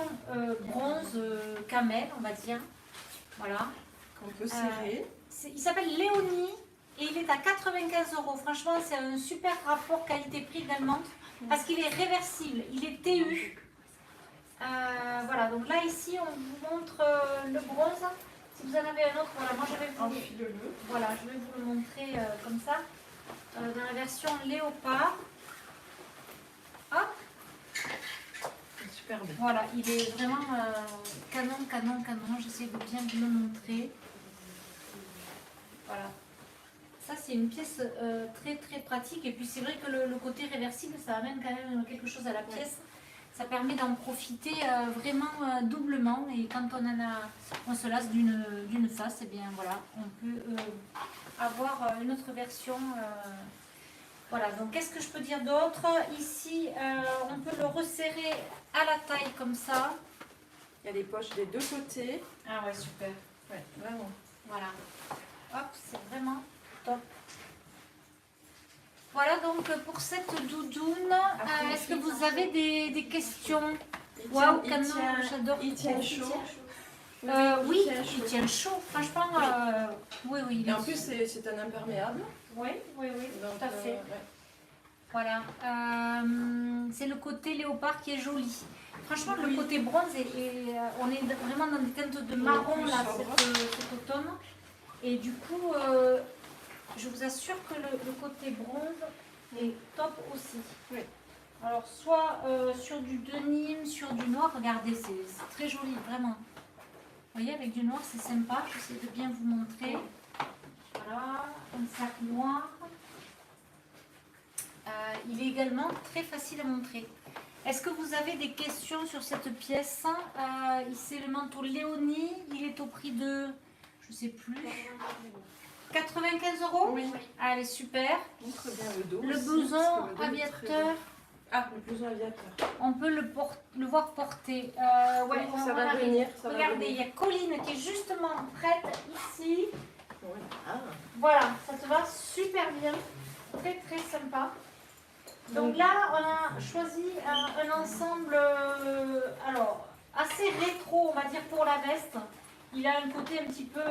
Speaker 1: bronze camel, on va dire. Voilà.
Speaker 4: Qu'on peut serrer.
Speaker 1: Il s'appelle Léonie et il est à 95 €. Franchement, c'est un super rapport qualité-prix également parce qu'il est réversible. Il est TU. Voilà, donc là, ici, on vous montre le bronze. Si vous en avez un autre, voilà, moi je vais vous, voilà, je vais vous le montrer comme ça, dans la version léopard. Hop.
Speaker 4: Super bien.
Speaker 1: Voilà, il est vraiment canon. J'essaie de bien vous le montrer. Voilà. Ça, c'est une pièce très pratique. Et puis, c'est vrai que le côté réversible, ça amène quand même quelque chose à la pièce. Ça permet d'en profiter vraiment doublement. Et quand on se lasse d'une face, et bien voilà, on peut avoir une autre version. Voilà, donc qu'est-ce que je peux dire d'autre? Ici, on peut le resserrer à la taille comme ça.
Speaker 4: Il y a des poches des 2 côtés.
Speaker 1: Ah ouais, super.
Speaker 4: Ouais, vraiment.
Speaker 1: Voilà. Hop, c'est vraiment top. Voilà donc pour cette doudoune. Est-ce que vous avez des questions? Waouh, canon, j'adore.
Speaker 4: Il tient chaud.
Speaker 1: Oui, il tient chaud. Franchement, oui.
Speaker 4: Et en plus, c'est un imperméable.
Speaker 1: Oui,
Speaker 4: Donc,
Speaker 1: tout à fait.
Speaker 4: ouais.
Speaker 1: Voilà. C'est le côté léopard qui est joli. Franchement, le côté bronze, on est vraiment dans des teintes de marron là, cet automne. Et du coup, je vous assure que le côté bronze est top aussi.
Speaker 4: Oui.
Speaker 1: Alors, soit sur du denim, sur du noir, regardez, c'est très joli, vraiment. Vous voyez, avec du noir, c'est sympa. J'essaie de bien vous montrer. Voilà, un sac noir. Il est également très facile à montrer. Est-ce que vous avez des questions sur cette pièce? C'est le manteau Léonie. Il est au prix de, je ne sais plus, 95 €.
Speaker 4: Oui.
Speaker 1: Allez, super.
Speaker 4: Montre bien le dos.
Speaker 1: Le
Speaker 4: aussi,
Speaker 1: blouson
Speaker 4: parce que le dos est très
Speaker 1: aviateur,
Speaker 4: beau. Ah, le blouson aviateur.
Speaker 1: on peut le voir porter.
Speaker 4: Oui, ça va
Speaker 1: arrive.
Speaker 4: venir. Ça va
Speaker 1: Regardez,
Speaker 4: venir.
Speaker 1: il y a Colline qui est justement prête ici.
Speaker 4: Oui. Ah.
Speaker 1: Voilà, ça te va super bien. Très sympa. Donc là, on a choisi un ensemble alors, assez rétro, on va dire, pour la veste. Il a un côté un petit peu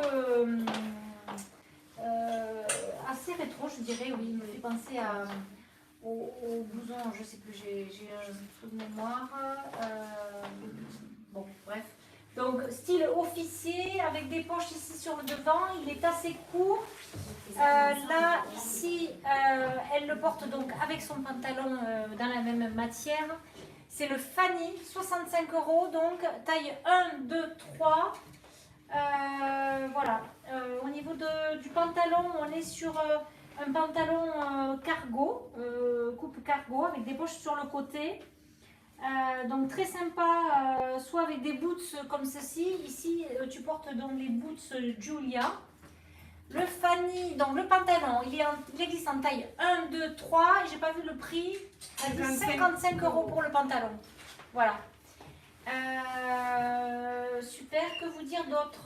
Speaker 1: assez rétro, je dirais. Oui, il me fait penser au blouson, je ne sais plus, j'ai un trou de mémoire. Bon, bref. Donc, style officier, avec des poches ici sur le devant. Il est assez court. Là, ici, elle le porte donc avec son pantalon dans la même matière. C'est le Fanny, 65 €, donc taille 1, 2, 3. Voilà. Au niveau du pantalon, on est sur un pantalon cargo, coupe cargo, avec des poches sur le côté. Donc très sympa, soit avec des boots comme ceci. Ici, tu portes donc les boots Julia. Le Fanny, donc le pantalon, il existe en taille 1, 2, 3. J'ai pas vu le prix. Elle dit 55 € pour le pantalon. Voilà. Super, que vous dire d'autre?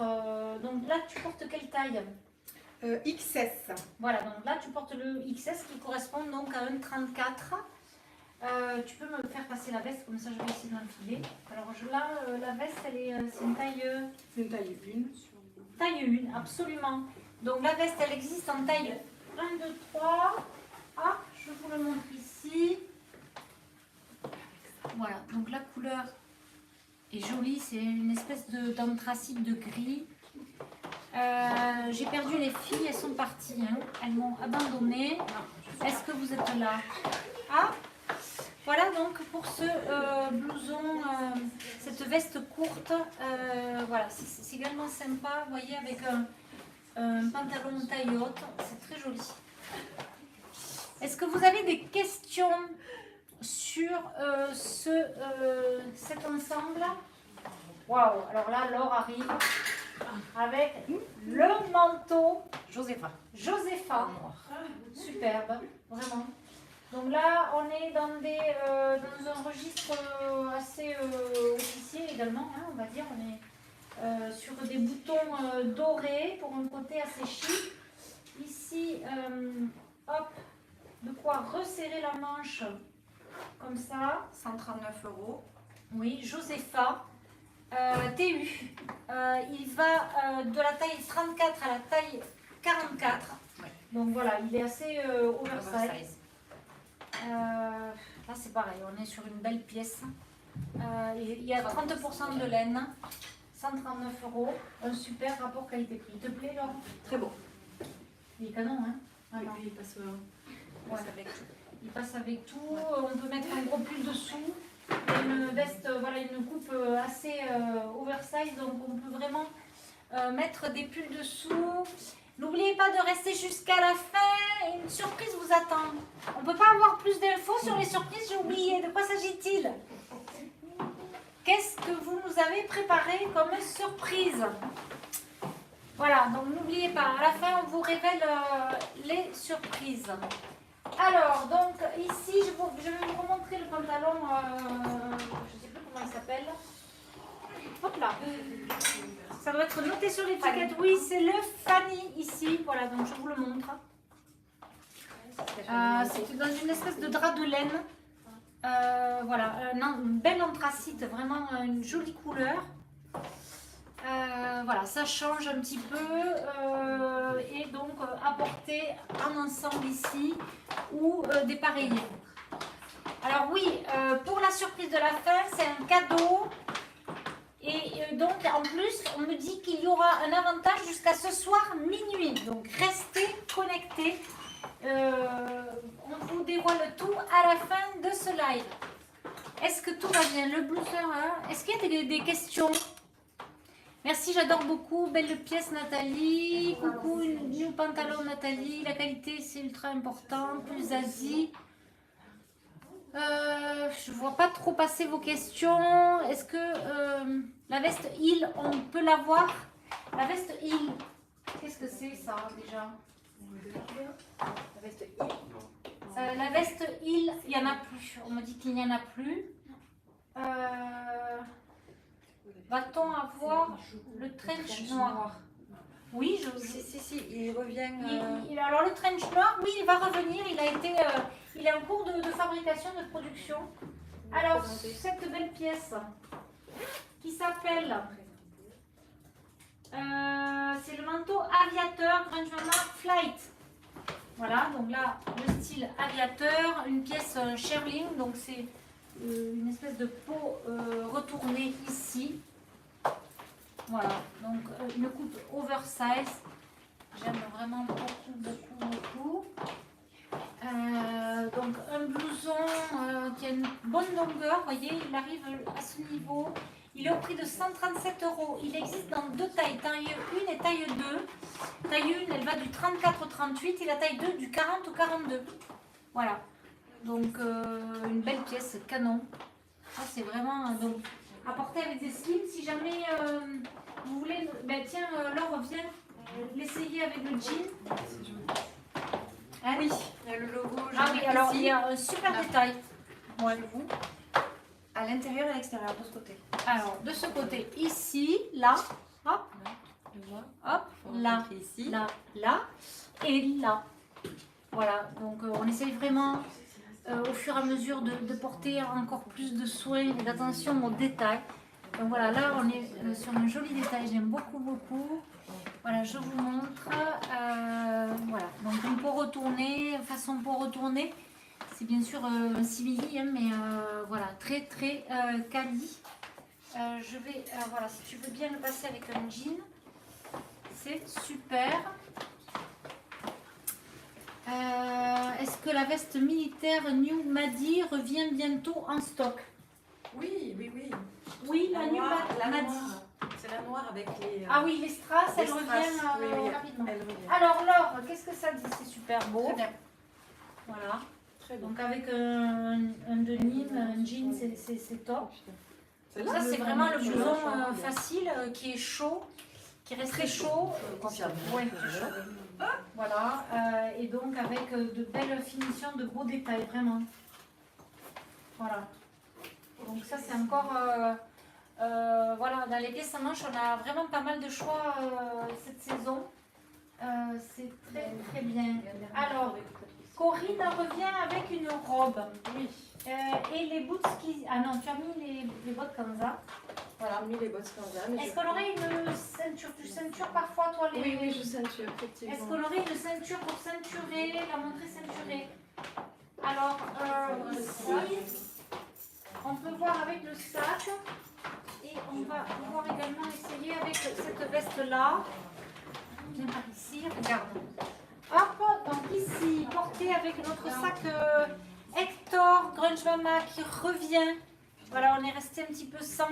Speaker 1: Donc là, tu portes quelle taille?
Speaker 5: XS.
Speaker 1: Voilà, donc là, tu portes le XS qui correspond donc à un 34. Tu peux me faire passer la veste, comme ça je vais essayer de l'enfiler. Alors là, la veste, c'est une taille...
Speaker 5: C'est une taille 1.
Speaker 1: Taille 1, absolument. Donc la veste, elle existe en taille 1, 2, 3. Ah, je vous le montre ici. Voilà, donc la couleur est jolie. C'est une espèce d'anthracite de gris. J'ai perdu les filles, elles sont parties. Hein. Elles m'ont abandonnée. Est-ce que vous êtes là? Ah, voilà donc pour ce blouson, cette veste courte. Voilà, c'est également sympa, vous voyez, avec un pantalon taille haute. C'est très joli. Est-ce que vous avez des questions sur cet ensemble? Waouh, alors là, Laure arrive avec le manteau
Speaker 3: Josépha.
Speaker 1: Josépha. Superbe, vraiment. Donc là, on est dans un registre assez officiel également, hein, on va dire. On est sur des boutons dorés pour un côté assez chic. Ici, hop, de quoi resserrer la manche comme ça.
Speaker 3: 139 €.
Speaker 1: Oui, Josépha. TU. Il va de la taille 34 à la taille 44.
Speaker 3: Ouais.
Speaker 1: Donc voilà, il est assez oversize.
Speaker 3: Oversize.
Speaker 1: Là c'est pareil, on est sur une belle pièce. Il y a 30% de laine, 139 €, un super rapport qualité-prix. Il te plaît, Laure?
Speaker 3: Très beau.
Speaker 1: Il est canon, hein?
Speaker 2: Et
Speaker 1: Alors,
Speaker 2: puis il passe
Speaker 1: ouais. Il passe avec tout. On peut mettre un gros pull dessous. Il y a une veste, voilà, une coupe assez oversize, donc on peut vraiment mettre des pulls dessous. N'oubliez pas de rester jusqu'à la fin, une surprise vous attend. On ne peut pas avoir plus d'infos sur les surprises, j'ai oublié. De quoi s'agit-il? Qu'est-ce que vous nous avez préparé comme surprise? Voilà, donc n'oubliez pas, à la fin on vous révèle les surprises. Alors, donc ici, je vais vous remontrer le pantalon, je ne sais plus comment il s'appelle. Hop là. Ça doit être noté sur l'étiquette. Oui, c'est le Fanny ici. Voilà, donc je vous le montre. C'est dans une espèce de drap de laine. Voilà, une belle anthracite, vraiment une jolie couleur. Voilà, ça change un petit peu et donc apporté en ensemble ici ou dépareillé. Alors oui, pour la surprise de la fin, c'est un cadeau et donc en plus on me dit qu'il y aura un avantage jusqu'à ce soir minuit. Donc restez connectés, on vous dévoile tout à la fin de ce live. Est-ce que tout va bien? Le blouson, hein? Est-ce qu'il y a des questions? Merci, j'adore beaucoup. Belle pièce, Nathalie. Coucou, new pantalon, Nathalie. La qualité, c'est ultra important. Plus Asie. Je vois pas trop passer vos questions. Est-ce que la veste Hill, on peut la voir? La veste Hill, qu'est-ce que c'est ça déjà? La veste Hill. La veste Hill, il n'y en a plus. On me dit qu'il n'y en a plus. Va-t-on avoir le trench noir? Oui,
Speaker 3: Si, il revient.
Speaker 1: alors le trench noir, oui, il va revenir. Il est en cours de fabrication, de production. Alors, cette belle pièce qui s'appelle, c'est le manteau aviateur Grunge Flight. Voilà, donc là, le style aviateur, une pièce shearling, donc c'est une espèce de peau retournée ici. Voilà, donc une coupe oversize. J'aime vraiment beaucoup. Donc un blouson qui a une bonne longueur, vous voyez, il arrive à ce niveau. Il est au prix de 137 €. Il existe dans deux tailles, taille 1 et taille 2. Taille 1, elle va du 34 au 38 et la taille 2 du 40 au 42. Voilà, donc une belle pièce canon. Ça c'est vraiment donc à porter avec des slips. Si jamais vous voulez, ben tiens, Laure, viens l'essayer. lié avec le jean. Hein
Speaker 3: Oui, il y a le logo.
Speaker 1: Ah oui, alors il y
Speaker 3: ici,
Speaker 1: a un super
Speaker 3: Là.
Speaker 1: détail.
Speaker 3: chez vous, à l'intérieur et à l'extérieur, de ce côté.
Speaker 1: Alors, de ce côté, ici, là, hop, hop, là,
Speaker 3: Ici.
Speaker 1: là, là, et là. Voilà, donc on essaye vraiment au fur et à mesure de porter encore plus de soin et d'attention aux détails. Donc voilà, là on est sur un joli détail, j'aime beaucoup, beaucoup. Voilà, je vous montre. Voilà, donc une peau retournée, façon peau retournée. C'est bien sûr un simili, hein, mais voilà, très très quali. Je vais, voilà, si tu veux bien le passer avec un jean, c'est super. Est-ce que la veste militaire New Madi revient bientôt en stock?
Speaker 4: Oui, oui, oui.
Speaker 1: Oui, la New
Speaker 4: la
Speaker 1: Madi.
Speaker 4: noire. C'est la noire avec les...
Speaker 1: Ah oui, les strass,
Speaker 4: les
Speaker 1: elles
Speaker 4: strass,
Speaker 1: reviennent
Speaker 4: oui, oui.
Speaker 1: rapidement.
Speaker 4: Elle revient.
Speaker 1: Alors Laure, qu'est-ce que ça dit? C'est super beau.
Speaker 3: Très bien.
Speaker 1: Voilà.
Speaker 4: Très bien.
Speaker 1: Donc avec un denim, un jean, c'est top.
Speaker 4: Celle-là,
Speaker 1: Ça c'est
Speaker 4: le
Speaker 1: vraiment le
Speaker 4: blouson,
Speaker 1: blouson
Speaker 4: bien.
Speaker 1: facile, qui est chaud, qui reste très chaud.
Speaker 4: Confirme.
Speaker 1: Ouais, très chaud. Voilà, et donc avec de belles finitions, de beaux détails, vraiment. Voilà. Donc ça c'est encore... voilà, dans les pièces à manches, on a vraiment pas mal de choix cette saison. C'est très très bien. Alors, Corinne revient avec une robe.
Speaker 4: Oui.
Speaker 1: Et les boots qui... Ah non, tu as mis les bottes comme ça.
Speaker 4: Voilà, mis les bottes comme ça.
Speaker 1: Est-ce qu'on aurait une ceinture? Tu ceintures parfois toi les...
Speaker 4: Oui, oui, je ceinture, effectivement.
Speaker 1: Est-ce qu'on aurait une ceinture pour ceinturer, la montrer ceinturée? Alors, ici, on peut voir avec le sac. Et on va pouvoir également essayer avec cette veste-là. Viens par ici, regarde. Hop, donc ici, porté avec notre sac Hector Grunge Mama qui revient. Voilà, on est resté un petit peu sans.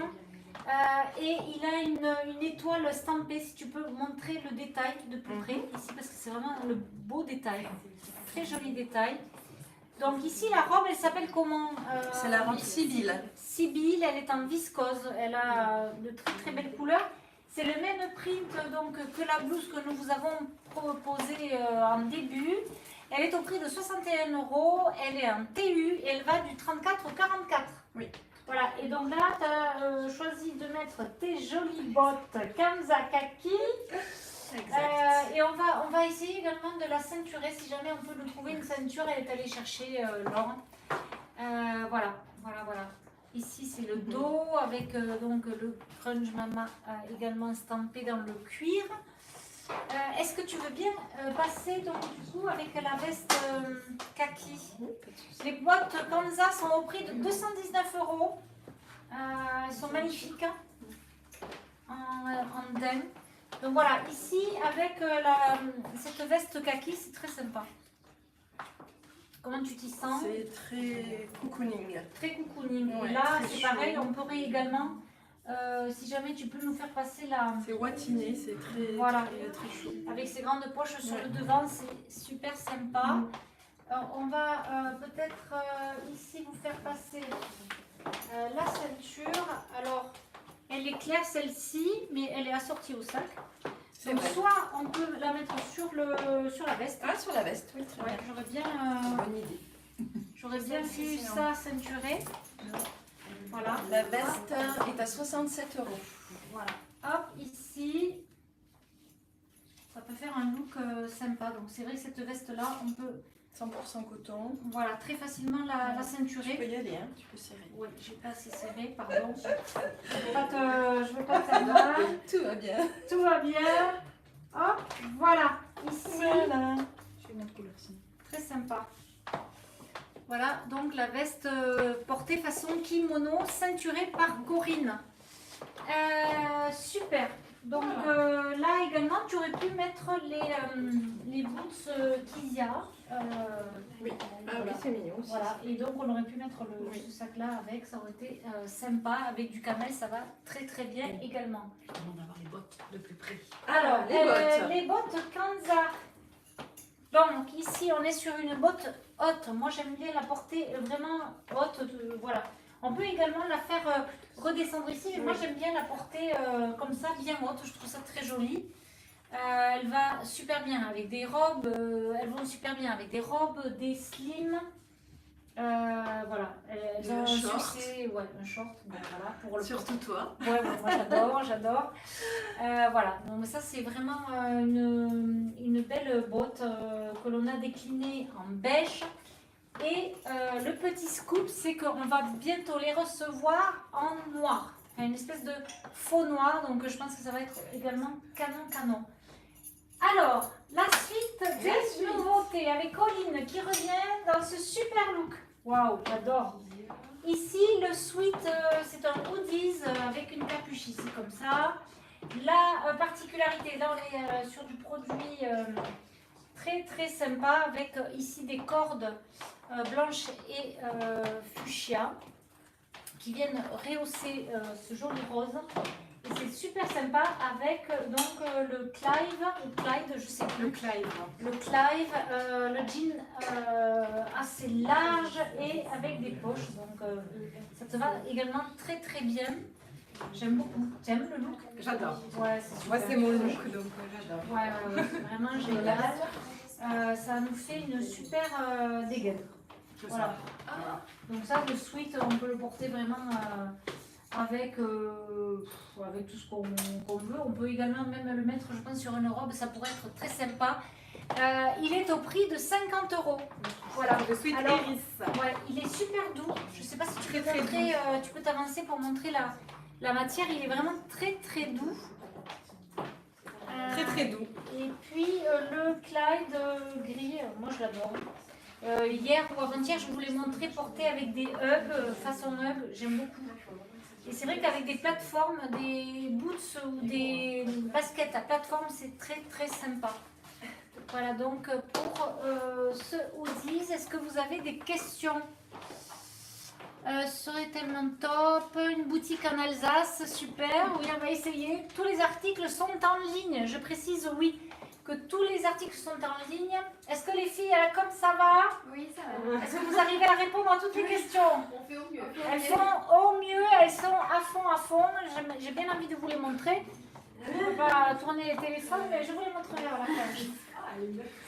Speaker 1: Et il a une étoile stampée, si tu peux montrer le détail de plus près ici, parce que c'est vraiment le beau détail. Très joli détail. Donc ici, la robe, elle s'appelle comment?
Speaker 3: C'est la robe Sibylle.
Speaker 1: Sibylle, elle est en viscose. Elle a de très très belles couleurs. C'est le même print donc, que la blouse que nous vous avons proposée en début. Elle est au prix de 61 €. Elle est en TU et elle va du 34 au 44.
Speaker 4: Oui.
Speaker 1: Voilà, et donc là, tu as choisi de mettre tes jolies bottes Kamsa Kaki. Et on va essayer également de la ceinturer. Si jamais on peut nous trouver une ceinture, elle est allée chercher Laure. Voilà. Ici, c'est le dos avec donc le Grunge Mama également estampé dans le cuir. Est-ce que tu veux bien passer donc du coup avec la veste kaki? Les boîtes Kanza sont au prix de 219 €. Elles sont magnifiques hein, en daim. Donc voilà, ici avec cette veste kaki, c'est très sympa. Comment tu t'y sens?
Speaker 4: C'est très cocooning.
Speaker 1: Très cocooning.
Speaker 4: Ouais,
Speaker 1: Et là,
Speaker 4: très
Speaker 1: c'est
Speaker 4: chaud.
Speaker 1: pareil, on pourrait également, si jamais tu peux nous faire passer la...
Speaker 4: C'est watiné, c'est très,
Speaker 1: Voilà.
Speaker 4: très chaud.
Speaker 1: Avec ses grandes poches sur
Speaker 4: Ouais.
Speaker 1: le devant, c'est super sympa. On va peut-être ici vous faire passer la ceinture. Alors, elle est claire celle-ci, mais elle est assortie au sac.
Speaker 4: C'est
Speaker 1: Donc
Speaker 4: vrai.
Speaker 1: soit on peut la mettre sur la veste.
Speaker 4: Ah, sur la veste, oui, très
Speaker 1: Ouais,
Speaker 4: bien.
Speaker 1: j'aurais bien,
Speaker 4: Celle-ci,
Speaker 1: vu
Speaker 4: sinon.
Speaker 1: ça ceinturé. Voilà.
Speaker 4: La veste est à 67 €.
Speaker 1: Voilà. Hop, ici. Ça peut faire un look sympa. Donc c'est vrai que cette veste-là, on peut
Speaker 4: 100% coton.
Speaker 1: voilà, très facilement la
Speaker 4: Tu
Speaker 1: ceinturer.
Speaker 4: peux y aller, hein, tu peux serrer.
Speaker 1: Oui, j'ai pas assez serré, pardon. Je vais pas te faire mal.
Speaker 4: Tout va bien.
Speaker 1: Tout va bien. Hop, voilà. Ici,
Speaker 4: Voilà.
Speaker 3: Je vais une autre couleur sinon.
Speaker 1: très sympa. Voilà, donc la veste portée façon kimono, ceinturée par Corinne. Super. Donc là également, tu aurais pu mettre les boots Kizia.
Speaker 4: Oui. Ah oui, c'est mignon aussi.
Speaker 1: Voilà, et donc on aurait pu mettre ce sac-là avec, ça aurait été sympa. Avec du camel, ça va très très bien également.
Speaker 3: Je demande d'avoir les bottes de plus près.
Speaker 1: Alors,
Speaker 4: les bottes.
Speaker 1: les bottes Kanza. Donc ici, on est sur une botte haute. Moi, j'aime bien la porter vraiment haute. Voilà. On peut également la faire redescendre ici, mais moi, j'aime bien la porter comme ça, bien haute. Je trouve ça très joli. Elle va super bien avec des robes, elles vont super bien avec des robes, des slims. Voilà, elles ont un succès, ouais, un short, bon, voilà, pour le
Speaker 4: Surtout toi.
Speaker 1: ouais, moi j'adore. Voilà, donc ça c'est vraiment une belle botte que l'on a déclinée en beige. Et le petit scoop, c'est qu'on va bientôt les recevoir en noir. Enfin, une espèce de faux noir, donc je pense que ça va être également canon. Alors, la suite des nouveautés avec Colline qui revient dans ce super look. Waouh, j'adore. Ici, le sweat, c'est un hoodies avec une capuche ici comme ça. La particularité, là on est sur du produit très sympa avec ici des cordes blanches et fuchsia qui viennent rehausser ce joli rose. Et c'est super sympa avec donc le Clyde, je sais plus. Le Clive, le jean assez large et avec des poches. Donc ça te va également très bien. J'aime beaucoup. T'aimes le look?
Speaker 4: J'adore.
Speaker 1: Ouais, c'est super.
Speaker 4: Moi, c'est mon look, donc j'adore.
Speaker 1: Ouais, vraiment génial. Ça nous fait une super dégaine. Voilà. Donc ça, le sweat, on peut le porter vraiment avec tout ce qu'on veut. On peut également même le mettre, je pense, sur une robe. Ça pourrait être très sympa. Il est au prix de 50 €. Voilà.
Speaker 4: Le sweat
Speaker 1: Alors,
Speaker 4: Iris.
Speaker 1: ouais, il est super doux. Je ne sais pas si tu peux montrer, tu peux t'avancer pour montrer la matière. Il est vraiment très doux.
Speaker 4: Très doux.
Speaker 1: Et puis le Clyde gris, moi je l'adore. Hier ou avant-hier, je vous l'ai montré porté avec des hugs, façon hug, j'aime beaucoup. Et c'est vrai qu'avec des plateformes, des boots ou des baskets à plateforme, c'est très sympa. Voilà donc pour ce hoodies, est-ce que vous avez des questions? Serait tellement top, une boutique en Alsace, super, oui on va essayer. Tous les articles sont en ligne, je précise oui, que tous les articles sont en ligne. Est-ce que les filles à la com ça va?
Speaker 3: Oui, ça va.
Speaker 1: Est-ce que vous arrivez à répondre à toutes les questions?
Speaker 3: On fait au mieux.
Speaker 1: Elles sont au mieux, elles sont à fond. J'ai bien envie de vous les montrer. Je ne peux pas tourner les téléphones, mais je vous les montrerai à la fin.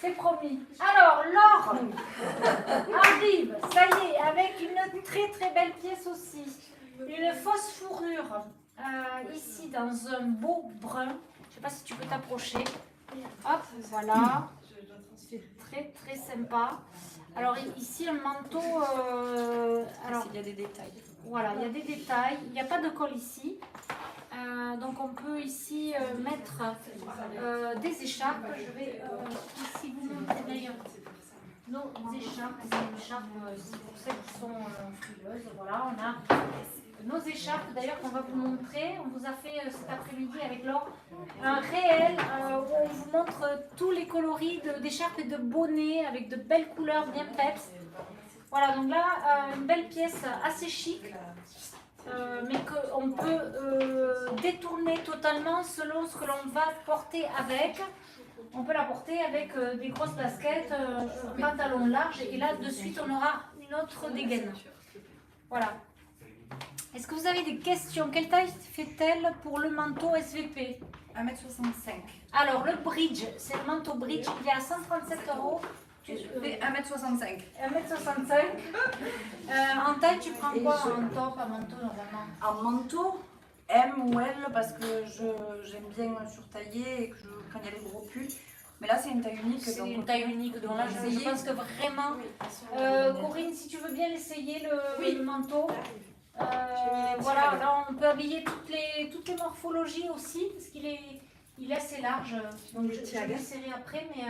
Speaker 1: C'est promis. Alors, Laure arrive, ça y est, avec une très belle pièce aussi. Une fausse fourrure, ici dans un beau brun. Je ne sais pas si tu peux t'approcher. Hop, voilà. C'est très sympa. Alors ici, le manteau... alors,
Speaker 4: Il y a des détails.
Speaker 1: voilà, il y a des détails. Il n'y a pas de col ici. Donc on peut ici mettre des écharpes. Je vais ici vous montrer d'ailleurs nos écharpes. C'est une écharpe pour celles qui sont frileuses. Voilà, on a nos écharpes d'ailleurs qu'on va vous montrer. On vous a fait cet après-midi avec Laure un réel où on vous montre tous les coloris d'écharpes et de bonnets avec de belles couleurs bien peps. Voilà, donc là, une belle pièce assez chic. Mais qu'on peut détourner totalement selon ce que l'on va porter avec. On peut la porter avec des grosses baskets, un pantalon large et là de suite on aura une autre dégaine. Voilà. Est-ce que vous avez des questions? Quelle taille fait-elle pour le manteau SVP?
Speaker 3: 1m65.
Speaker 1: Alors le bridge, c'est le manteau bridge, il est à 137 €.
Speaker 3: Je fais 1m65.
Speaker 1: 1m65. En taille, tu prends quoi en top, en manteau normalement?
Speaker 6: En manteau, M ou L, parce que j'aime bien surtailler et que quand il y a les gros pulls. Mais là, c'est une taille unique.
Speaker 1: C'est
Speaker 6: donc
Speaker 1: une taille unique, donc là je pense que vraiment... Corinne, si tu veux bien essayer le manteau. Voilà, là on peut habiller toutes les morphologies aussi, parce qu'il est assez large. Donc je vais essayer après, mais...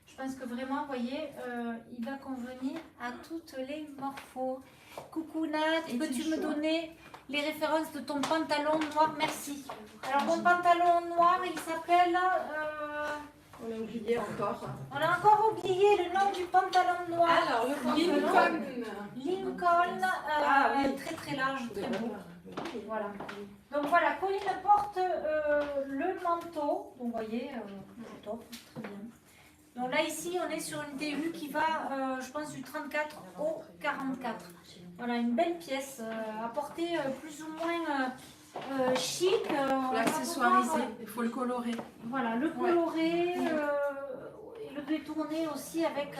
Speaker 1: je pense que vraiment, vous voyez, il va convenir à toutes les morphos. Coucou Nat, peux-tu me donner les références de ton pantalon noir? Merci. Alors mon pantalon noir, il s'appelle...
Speaker 4: On a oublié encore.
Speaker 1: on a encore oublié le nom du pantalon noir.
Speaker 4: Alors, le pantalon.
Speaker 1: Lincoln, très large, très beau. Voilà. Donc voilà, Colline porte le manteau. Donc vous voyez, top, très bien. Donc là ici on est sur une TU qui va je pense du 34 au 44. Voilà une belle pièce à porter plus ou moins chic. On va
Speaker 2: L'accessoiriser,
Speaker 1: pouvoir,
Speaker 2: il faut le colorer.
Speaker 1: voilà, le colorer et le détourner aussi avec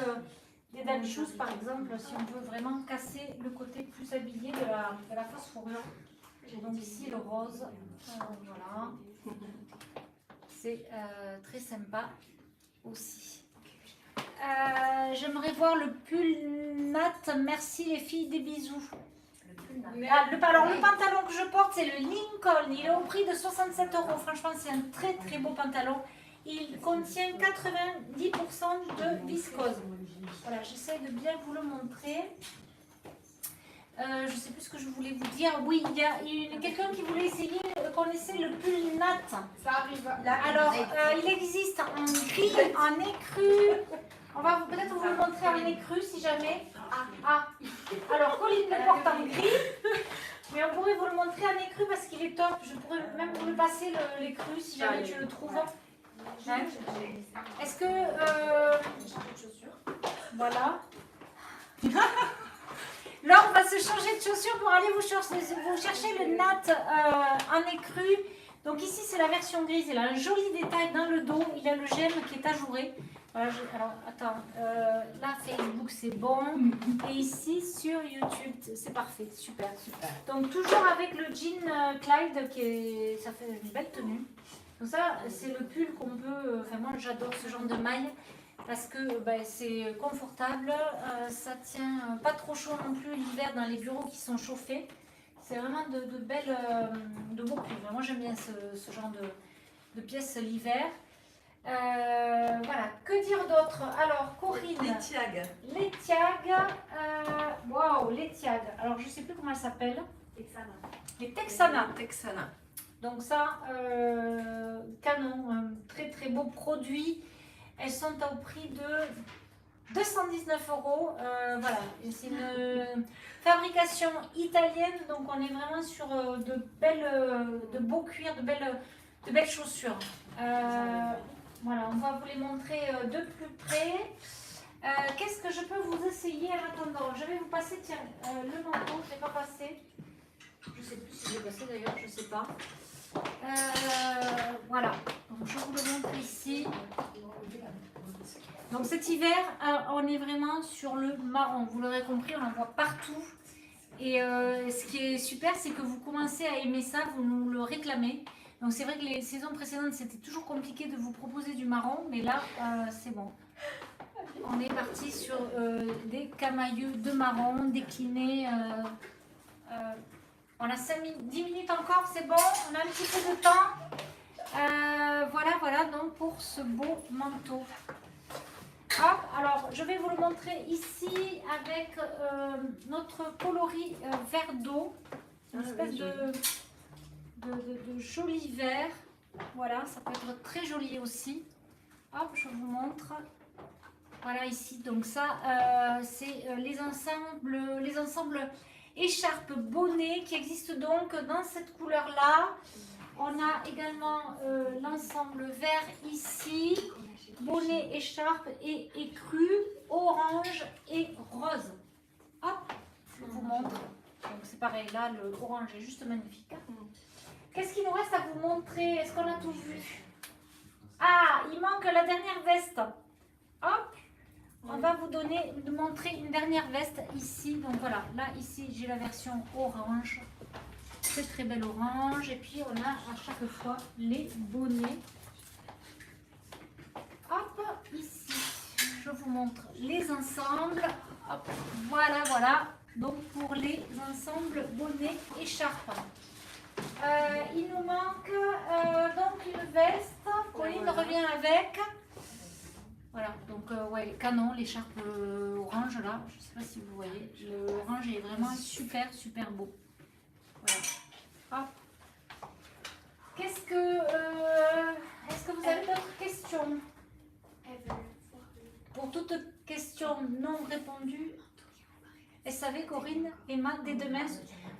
Speaker 1: des dad shoes par exemple, si on veut vraiment casser le côté plus habillé de la fausse fourrure. J'ai donc ici le rose, voilà. C'est très sympa aussi. J'aimerais voir le pull Nat. Merci les filles, des bisous. Alors le pantalon que je porte c'est le Lincoln, il est au prix de 67 €. Franchement c'est un très très beau pantalon. Il contient 90% de viscose. Voilà, j'essaie de bien vous le montrer. Je ne sais plus ce que je voulais vous dire. Oui, il y a quelqu'un qui voulait essayer qu'on essaie le pull Nat.
Speaker 4: Ça arrive.
Speaker 1: Alors il existe en gris, en écru. On va peut-être vous le montrer en écru si jamais. Alors Colline le porte en gris, mais on pourrait vous le montrer en écru parce qu'il est top. Je pourrais même vous le passer l'écru si jamais tu le trouves. Hein? Est-ce que voilà. Là on va se changer de chaussures pour aller vous chercher le Nat en écru. Donc ici c'est la version grise, il a un joli détail dans le dos, il a le gemme qui est ajouré. Voilà, alors attends, là Facebook c'est bon, et ici sur YouTube c'est parfait, super. Donc toujours avec le jean Clyde ça fait une belle tenue. Donc ça c'est le pull qu'on peut, enfin moi j'adore ce genre de maille parce que c'est confortable, ça tient pas trop chaud non plus l'hiver dans les bureaux qui sont chauffés. C'est vraiment de beaux pulls. Moi j'aime bien ce genre de pièces l'hiver. Voilà, que dire d'autre? Alors Corinne,
Speaker 3: Les tiags.
Speaker 1: les tiags, waouh, les tiags. Alors je sais plus comment elles s'appellent. Les Texana.
Speaker 3: Texana.
Speaker 1: Donc ça, canon, un très très beau produit. Elles sont au prix de 219 €. Voilà, c'est une fabrication italienne, donc on est vraiment sur de beaux cuirs, de belles chaussures. Voilà, on va vous les montrer de plus près. Qu'est-ce que je peux vous essayer en attendant? Je vais vous passer, tiens, le manteau, je ne l'ai pas passé. Je ne sais plus si je l'ai passé d'ailleurs, je ne sais pas. Voilà, donc je vous le montre ici. Donc cet hiver, on est vraiment sur le marron. Vous l'aurez compris, on en voit partout. Et ce qui est super, c'est que vous commencez à aimer ça, vous nous le réclamez. Donc c'est vrai que les saisons précédentes, c'était toujours compliqué de vous proposer du marron, mais là, c'est bon. On est parti sur des camailleux de marron déclinés. On a 10 minutes encore, c'est bon, on a un petit peu de temps. Voilà donc pour ce beau manteau. Hop, alors je vais vous le montrer ici avec notre coloris vert d'eau. Une espèce de joli vert. Voilà, ça peut être très joli aussi. Hop, je vous montre. Voilà ici, donc ça, c'est les ensembles écharpes bonnet qui existent donc dans cette couleur-là. On a également l'ensemble vert ici, bonnet, écharpe et écru, orange et rose. Hop, je vous montre. Donc c'est pareil, là le orange est juste magnifique. Qu'est-ce qu'il nous reste à vous montrer? Est-ce qu'on a tout vu? Ah, il manque la dernière veste. Hop, on va vous montrer une dernière veste ici. Donc voilà, là ici j'ai la version orange. C'est très belle orange. Et puis on a à chaque fois les bonnets. Hop, ici, je vous montre les ensembles. Hop, voilà. Donc pour les ensembles bonnets écharpes. Il nous manque donc une veste. Colline revient avec. Voilà, donc ouais, canon, l'écharpe orange là. Je ne sais pas si vous voyez. L'orange est vraiment super beau. Voilà. Hop. Est-ce que vous avez d'autres questions? Pour toute question non répondue, SAV, Corinne, Emma, dès demain.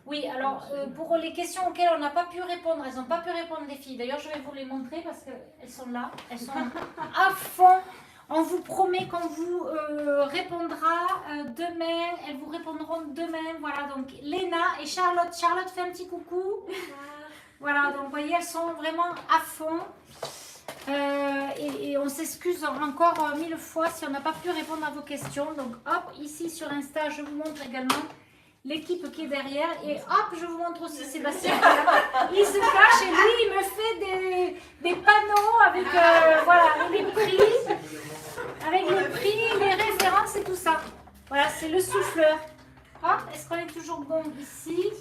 Speaker 1: Oui, alors pour les questions auxquelles on n'a pas pu répondre, elles n'ont pas pu répondre les filles. D'ailleurs, je vais vous les montrer parce qu'elles sont là, elles sont à fond. On vous promet qu'on vous répondra demain, elles vous répondront demain. Voilà, donc Léna et Charlotte. Charlotte, fais un petit coucou. Voilà, donc vous voyez, elles sont vraiment à fond. Et on s'excuse encore 1000 fois si on n'a pas pu répondre à vos questions. Donc hop, ici sur Insta, je vous montre également l'équipe qui est derrière. Et hop, je vous montre aussi Sébastien. Il se cache et lui, il me fait des panneaux avec voilà, les prix. Avec le prix, les références et tout ça. Voilà, c'est le souffleur. Hop, est-ce qu'on est toujours bon ici?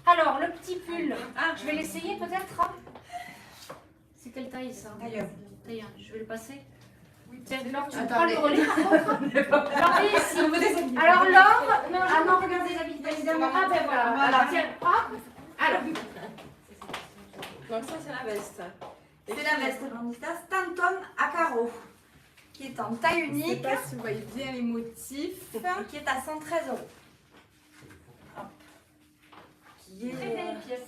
Speaker 1: Alors, le petit pull. Je vais l'essayer peut-être. Hein. C'est quelle taille ça? Taille. Je vais le passer. Tiens, Laure, tu prends le relais par contre. Alors, ici. Alors, Laure, non, regardez la vidéo. Ah ben voilà. Tiens, hop. Alors.
Speaker 2: Donc ça c'est la veste.
Speaker 6: C'est la veste Bandita Stanton à carreaux, qui est en taille
Speaker 5: Je ne sais
Speaker 6: unique
Speaker 5: pas si vous voyez bien les motifs.
Speaker 6: et qui est à 113 €. Hop. Qui est,
Speaker 1: Très belle pièce.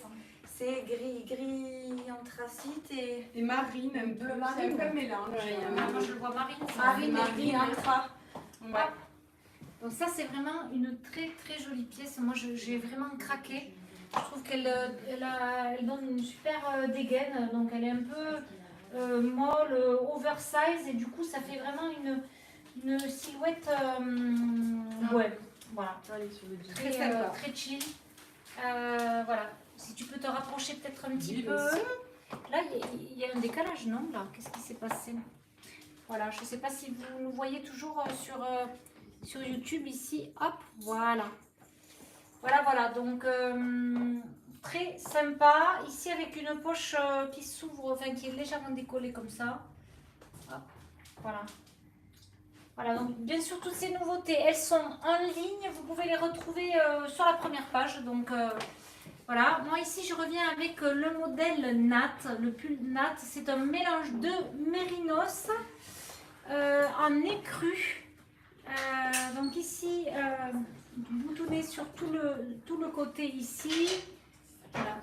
Speaker 6: c'est gris anthracite et
Speaker 5: Et marine, un peu. C'est un peu un mélange.
Speaker 1: Moi, je le vois marine.
Speaker 6: marine et gris intra.
Speaker 5: Ouais.
Speaker 1: Donc ça c'est vraiment une très très jolie pièce. Moi j'ai vraiment craqué. Je trouve elle donne une super dégaine. Donc elle est un peu molle, oversize et du coup ça fait vraiment une silhouette ouais, voilà.
Speaker 5: Très sympa.
Speaker 1: Très chill. Voilà. Si tu peux te rapprocher peut-être un petit peu. Là il y a un décalage, non? Là, qu'est-ce qui s'est passé? Voilà, je ne sais pas si vous nous voyez toujours sur YouTube ici. Hop, voilà. Voilà. Donc, très sympa. Ici, avec une poche qui s'ouvre, enfin qui est légèrement décollée comme ça. Hop, voilà. Voilà, donc bien sûr, toutes ces nouveautés, elles sont en ligne. Vous pouvez les retrouver sur la première page. Donc, voilà. Moi, ici, je reviens avec le modèle Nat. Le pull Nat, c'est un mélange de mérinos en écru. Donc ici, boutonné sur tout le côté ici. Voilà,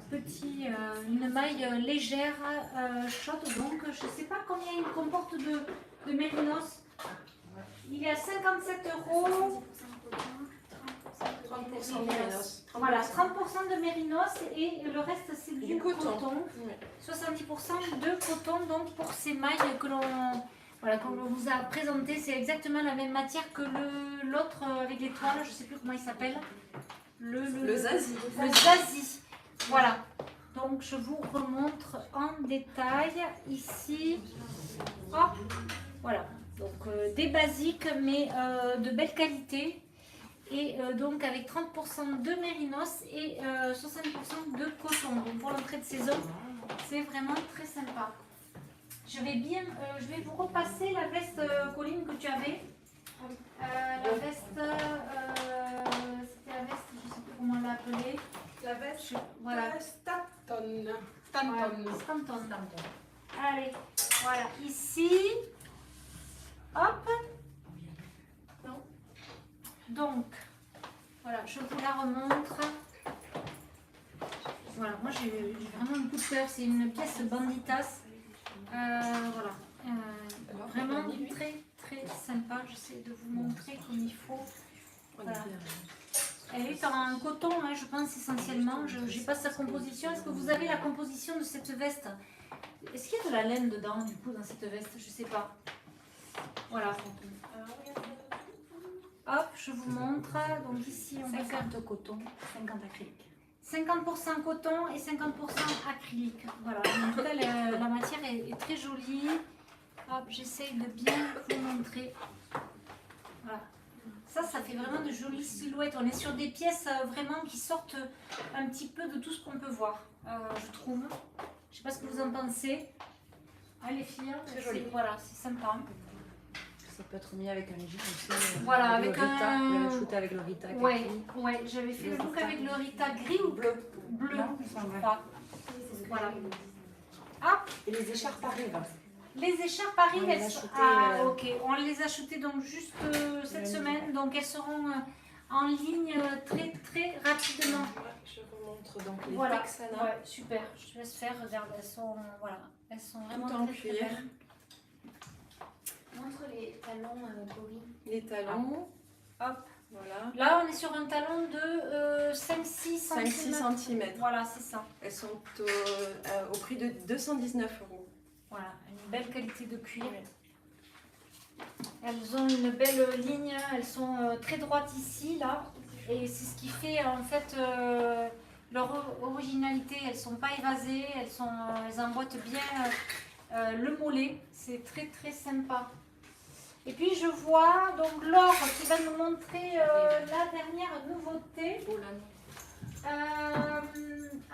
Speaker 1: une maille légère, chaude. Donc je ne sais pas combien il comporte de mérinos. Il est à 57 €.
Speaker 2: 30% de mérinos.
Speaker 1: Voilà, 30% de mérinos et le reste c'est du coton.
Speaker 2: Ouais.
Speaker 1: 70% de coton donc pour ces mailles que l'on vous a présenté. C'est exactement la même matière que l'autre avec l'étoile, je ne sais plus comment il s'appelle.
Speaker 2: Le Zazie.
Speaker 1: Le Zazie. Voilà. Donc je vous remontre en détail ici. Hop. Voilà. Donc des basiques mais de belle qualité. Et donc avec 30% de mérinos et 60% de coton. Donc pour l'entrée de saison, c'est vraiment très sympa. Je vais vous repasser la veste Colline que tu avais. La veste, c'était la veste, je ne sais plus comment on l'a appelée.
Speaker 5: La veste
Speaker 1: Voilà.
Speaker 5: Stanton.
Speaker 1: Stanton. Allez, voilà, ici. Hop. Donc, voilà, je vous la remontre. Voilà, moi j'ai vraiment un coup de cœur. C'est une pièce Banditas. Voilà. Vraiment très très sympa. J'essaie de vous montrer comme il faut. Voilà. Elle est en coton, hein, je pense essentiellement. Je n'ai pas sa composition. Est-ce que vous avez la composition de cette veste? Est-ce qu'il y a de la laine dedans, du coup, dans cette veste? Je ne sais pas. Voilà. Hop, je vous montre. Donc ici, on va faire de coton, 50 acrylique. 50% coton et 50% acrylique. Voilà. En tout cas, la matière est très jolie. Hop, j'essaye de bien vous montrer. Voilà. Ça fait vraiment de jolies silhouettes. On est sur des pièces vraiment qui sortent un petit peu de tout ce qu'on peut voir, je trouve. Je ne sais pas ce que vous en pensez. Ah, les filles,
Speaker 6: Très joli.
Speaker 1: Voilà, c'est sympa.
Speaker 6: Ça peut être mis avec un jean aussi.
Speaker 1: Voilà, avec
Speaker 6: le Rita,
Speaker 1: un...
Speaker 6: le shoot avec le Rita.
Speaker 1: Ouais, j'avais fait le look avec le Rita gris ou bleu? Bleu,
Speaker 6: Non,
Speaker 1: je crois. Voilà. Hop,
Speaker 6: Et les écharpes arrivent.
Speaker 1: les écharpes arrivent.
Speaker 6: On les a achetées,
Speaker 1: ok, on les a achetées donc juste cette semaine. Donc elles seront en ligne très très rapidement.
Speaker 2: Je vous montre donc les
Speaker 1: Voilà,
Speaker 2: Texana.
Speaker 1: ouais, super. Je te laisse faire. Regarde, elles sont vraiment
Speaker 2: Tout en
Speaker 1: très, très
Speaker 2: cuir.
Speaker 1: belles. Montre les talons, Corinne.
Speaker 2: Les talons.
Speaker 1: Hop,
Speaker 2: Voilà.
Speaker 1: Là, on est sur un talon de 5-6 cm.
Speaker 2: 5-6 cm.
Speaker 1: Voilà, c'est ça.
Speaker 2: Elles sont au prix de 219 €.
Speaker 1: Voilà, une belle qualité de cuir. Elles ont une belle ligne, elles sont très droites ici, là. Et c'est ce qui fait en fait leur originalité. Elles ne sont pas évasées, elles emboîtent bien le mollet. C'est très très sympa. Et puis je vois donc Laure qui va nous montrer la dernière nouveauté.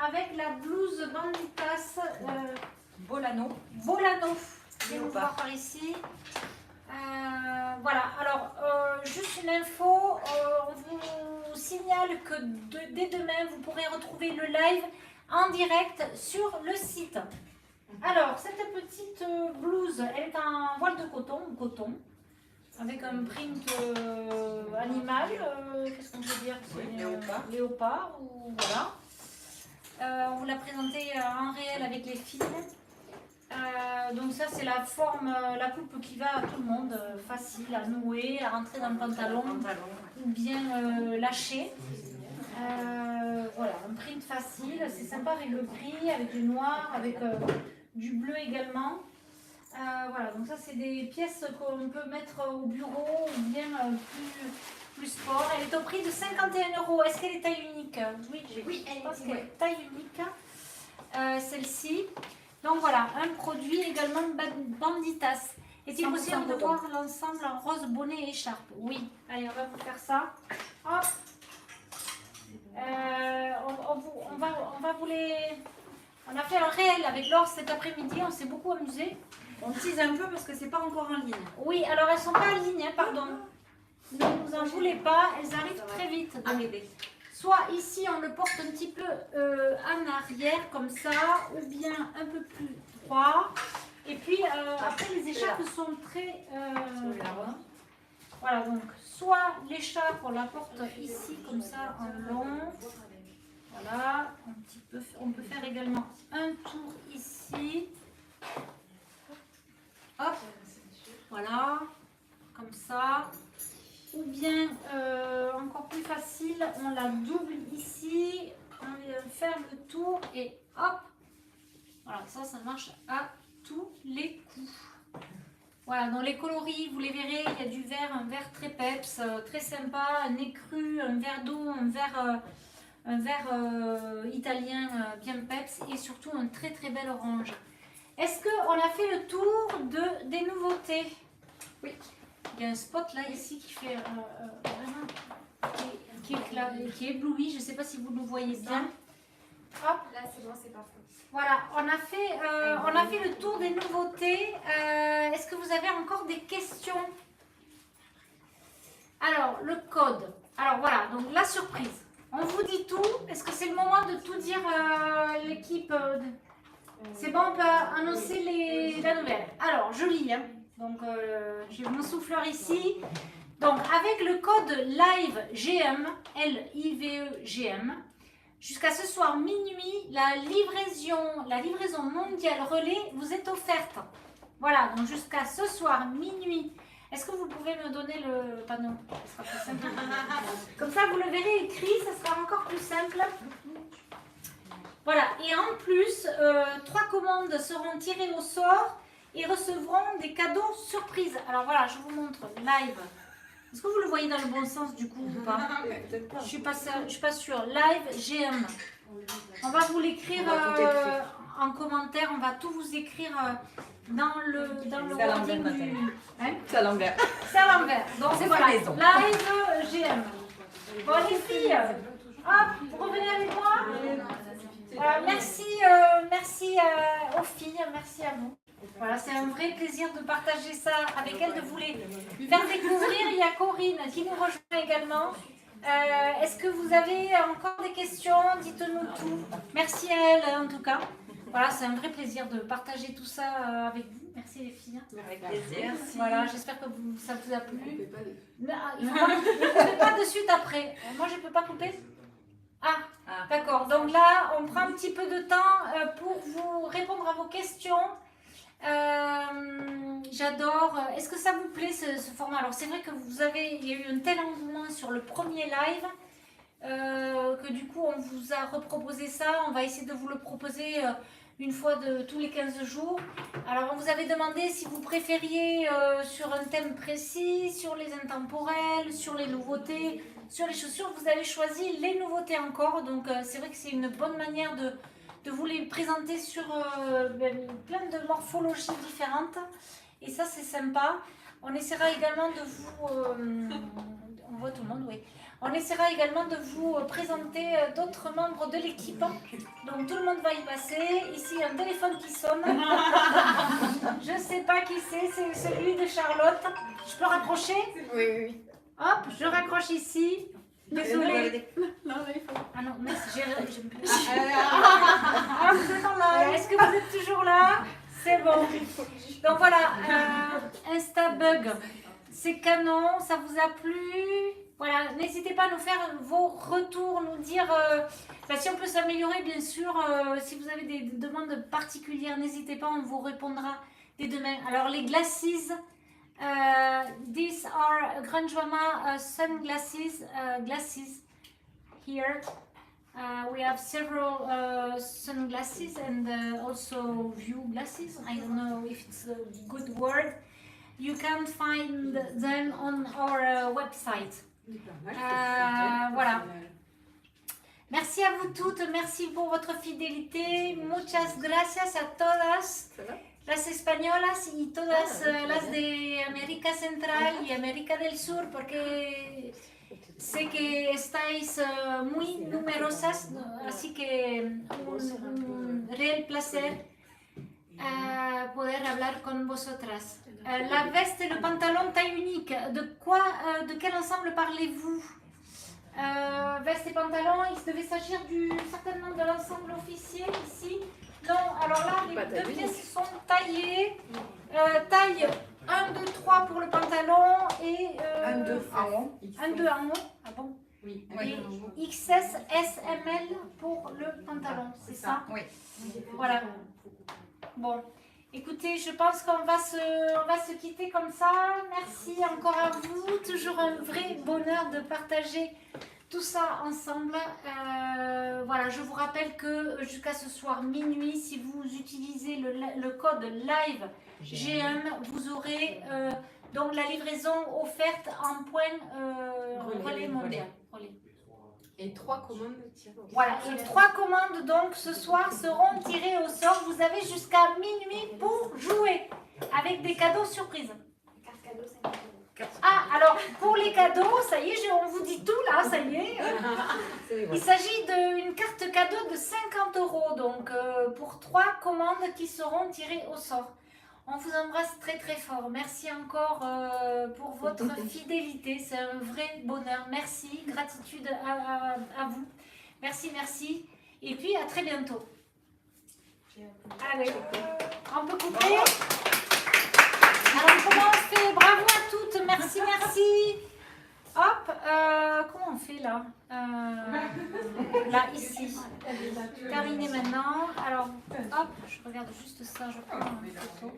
Speaker 1: Avec la blouse Banditas
Speaker 6: Bolano.
Speaker 1: Bolano. Je vais vous
Speaker 6: Léopard.
Speaker 1: voir par ici. Voilà, alors juste une info, on vous signale que dès demain vous pourrez retrouver le live en direct sur le site. Alors, cette petite blouse, elle est en voile de coton, avec un print animal, qu'est-ce qu'on peut dire? C'est léopard, ou voilà. On vous l'a présenté en réel avec les filles. Donc ça c'est la forme, la coupe qui va à tout le monde, facile à nouer, à rentrer dans le pantalon ou bien lâcher. Voilà, un print facile, c'est sympa avec le gris, avec du noir, avec du bleu également. Voilà, donc ça c'est des pièces qu'on peut mettre au bureau ou bien plus sport. Elle est au prix de 51 €. Est-ce qu'elle est taille unique? Oui, je pense qu'elle est taille unique. Celle-ci. Donc voilà, un produit également Banditas. Est-il possible de voir l'ensemble en rose, bonnet et écharpe? Oui. Allez, on va vous faire ça. Hop. On va vous les... On a fait un réel avec Laure cet après-midi, on s'est beaucoup amusé.
Speaker 6: On tease un peu parce que c'est pas encore en ligne.
Speaker 1: Oui, alors elles sont pas en ligne, hein, pardon. Ne vous en voulez pas, elles arrivent très vite. Soit ici on le porte un petit peu en arrière comme ça, ou bien un peu plus droit. Et puis après les écharpes sont très... voilà, donc soit l'écharpe on la porte ici comme ça en long. Voilà, on peut faire également un tour ici. Hop, voilà, comme ça. Ou bien, encore plus facile, on la double ici, on ferme le tour et hop. Voilà, ça marche à tous les coups. Voilà, dans les coloris, vous les verrez, il y a du vert, un vert très peps, très sympa, un nez cru, un vert d'eau, un vert italien bien peps et surtout un très très bel orange. Est-ce qu'on a fait le tour des nouveautés? Oui. Il y a un spot là ici qui fait vraiment qui éblouit. Je ne sais pas si vous le voyez bien. Hop.
Speaker 4: Là, c'est bon, c'est parfait.
Speaker 1: Voilà, on a fait le tour des nouveautés. Est-ce que vous avez encore des questions? Alors, le code. Alors voilà, donc la surprise. On vous dit tout. Est-ce que c'est le moment de tout dire l'équipe C'est bon, on peut annoncer la nouvelle. Alors, je lis. Hein. Donc, j'ai mon souffleur ici. Donc, avec le code LIVEGM, LIVEGM, jusqu'à ce soir minuit, la livraison mondiale relais vous est offerte. Voilà, donc jusqu'à ce soir minuit. Est-ce que vous pouvez me donner le panneau? Ça sera plus simple. Comme ça, vous le verrez écrit, ça sera encore plus simple. Voilà, et en plus, 3 commandes seront tirées au sort et recevront des cadeaux surprises. Alors voilà, je vous montre live. Est-ce que vous le voyez dans le bon sens du coup ou pas? Je suis pas sûre. Live GM. On va vous l'écrire en commentaire. On va tout vous écrire dans le wording du... Hein?
Speaker 2: C'est à l'envers.
Speaker 1: C'est à l'envers. Donc
Speaker 6: C'est
Speaker 1: voilà,
Speaker 6: maison.
Speaker 1: live GM. Bon les filles, hop, vous revenez avec moi. Merci aux filles, merci à vous. Voilà, c'est un vrai plaisir de partager ça avec elles, de vous les faire découvrir. Il y a Corinne qui nous rejoint également. Est-ce que vous avez encore des questions? Dites-nous tout. Merci à elle en tout cas. Voilà, c'est un vrai plaisir de partager tout ça avec vous. Merci les filles.
Speaker 6: Avec plaisir.
Speaker 1: Voilà, j'espère que ça vous a plu. Mais, il ne coupez pas de suite après. Moi, je ne peux pas couper. Ah. D'accord. Donc là, on prend un petit peu de temps pour vous répondre à vos questions. J'adore. Est-ce que ça vous plaît ce format? Alors c'est vrai que il y a eu un tel engouement sur le premier live que du coup on vous a reproposé ça. On va essayer de vous le proposer une fois tous les 15 jours. Alors on vous avait demandé si vous préfériez sur un thème précis, sur les intemporels, sur les nouveautés, sur les chaussures. Vous avez choisi les nouveautés encore. Donc c'est vrai que c'est une bonne manière de vous les présenter sur plein de morphologies différentes. Et ça, c'est sympa. On essaiera également de vous... on voit tout le monde, oui. On essaiera également de vous présenter d'autres membres de l'équipe. Donc, tout le monde va y passer. Ici, il y a un téléphone qui sonne. Je ne sais pas qui c'est celui de Charlotte. Je peux raccrocher?
Speaker 2: Oui, oui.
Speaker 1: Hop, je raccroche ici. Désolée.
Speaker 2: Non, mais il faut.
Speaker 1: Ah non, mais ah, vous êtes en live. Est-ce que vous êtes toujours là? C'est bon. Donc voilà, Instabug, c'est canon, ça vous a plu? Voilà, n'hésitez pas à nous faire vos retours, nous dire si on peut s'améliorer, bien sûr. Si vous avez des demandes particulières, n'hésitez pas, on vous répondra dès demain. Alors les glasses, these are Granjoama sunglasses, glasses here. We have several sunglasses and also view glasses. I don't know if it's a good word. You can find them on our website. Voilà. Merci à vous toutes, merci pour votre fidélité. Muchas gracias a todas las españolas y todas las de América Central y América del Sur, porque sé que estáis muy numerosas, así que un real placer poder hablar con vosotras. La veste et le pantalon taille unique, de quel ensemble parlez-vous? Veste et pantalon, il devait s'agir certainement de l'ensemble officiel ici. Non, alors là, les deux pièces sont taillées, taille 1, 2, 3 pour le pantalon et
Speaker 6: 1, 2 en haut.
Speaker 1: 1, 2 en haut. Ah bon?
Speaker 4: Oui.
Speaker 1: Et XS, SML pour le pantalon, c'est ça?
Speaker 6: Oui.
Speaker 1: Voilà. Bon, écoutez, je pense qu'on va se quitter comme ça. Merci encore à vous. Toujours un vrai bonheur de partager tout ça ensemble. Voilà, je vous rappelle que jusqu'à ce soir minuit, si vous utilisez le code live GM, vous aurez donc la livraison offerte en point relais mondial. Relais.
Speaker 2: Et 3 commandes tirées au sort.
Speaker 1: Voilà, et 3 commandes donc ce soir seront tirées au sort. Vous avez jusqu'à minuit pour jouer avec des cadeaux surprises. Ah, alors pour les cadeaux, ça y est, on vous dit tout là, ça y est. Il s'agit d'une carte cadeau de 50 €, donc pour 3 commandes qui seront tirées au sort. On vous embrasse très très fort. Merci encore pour votre fidélité. C'est un vrai bonheur. Merci. Gratitude à vous. Merci, merci. Et puis à très bientôt. Allez, on peut couper. Alors comment on fait? Bravo à toutes. Merci, merci. Hop, comment on fait là? Là, ici. Terminé maintenant. Alors, hop, je regarde juste ça. Je prends une photo.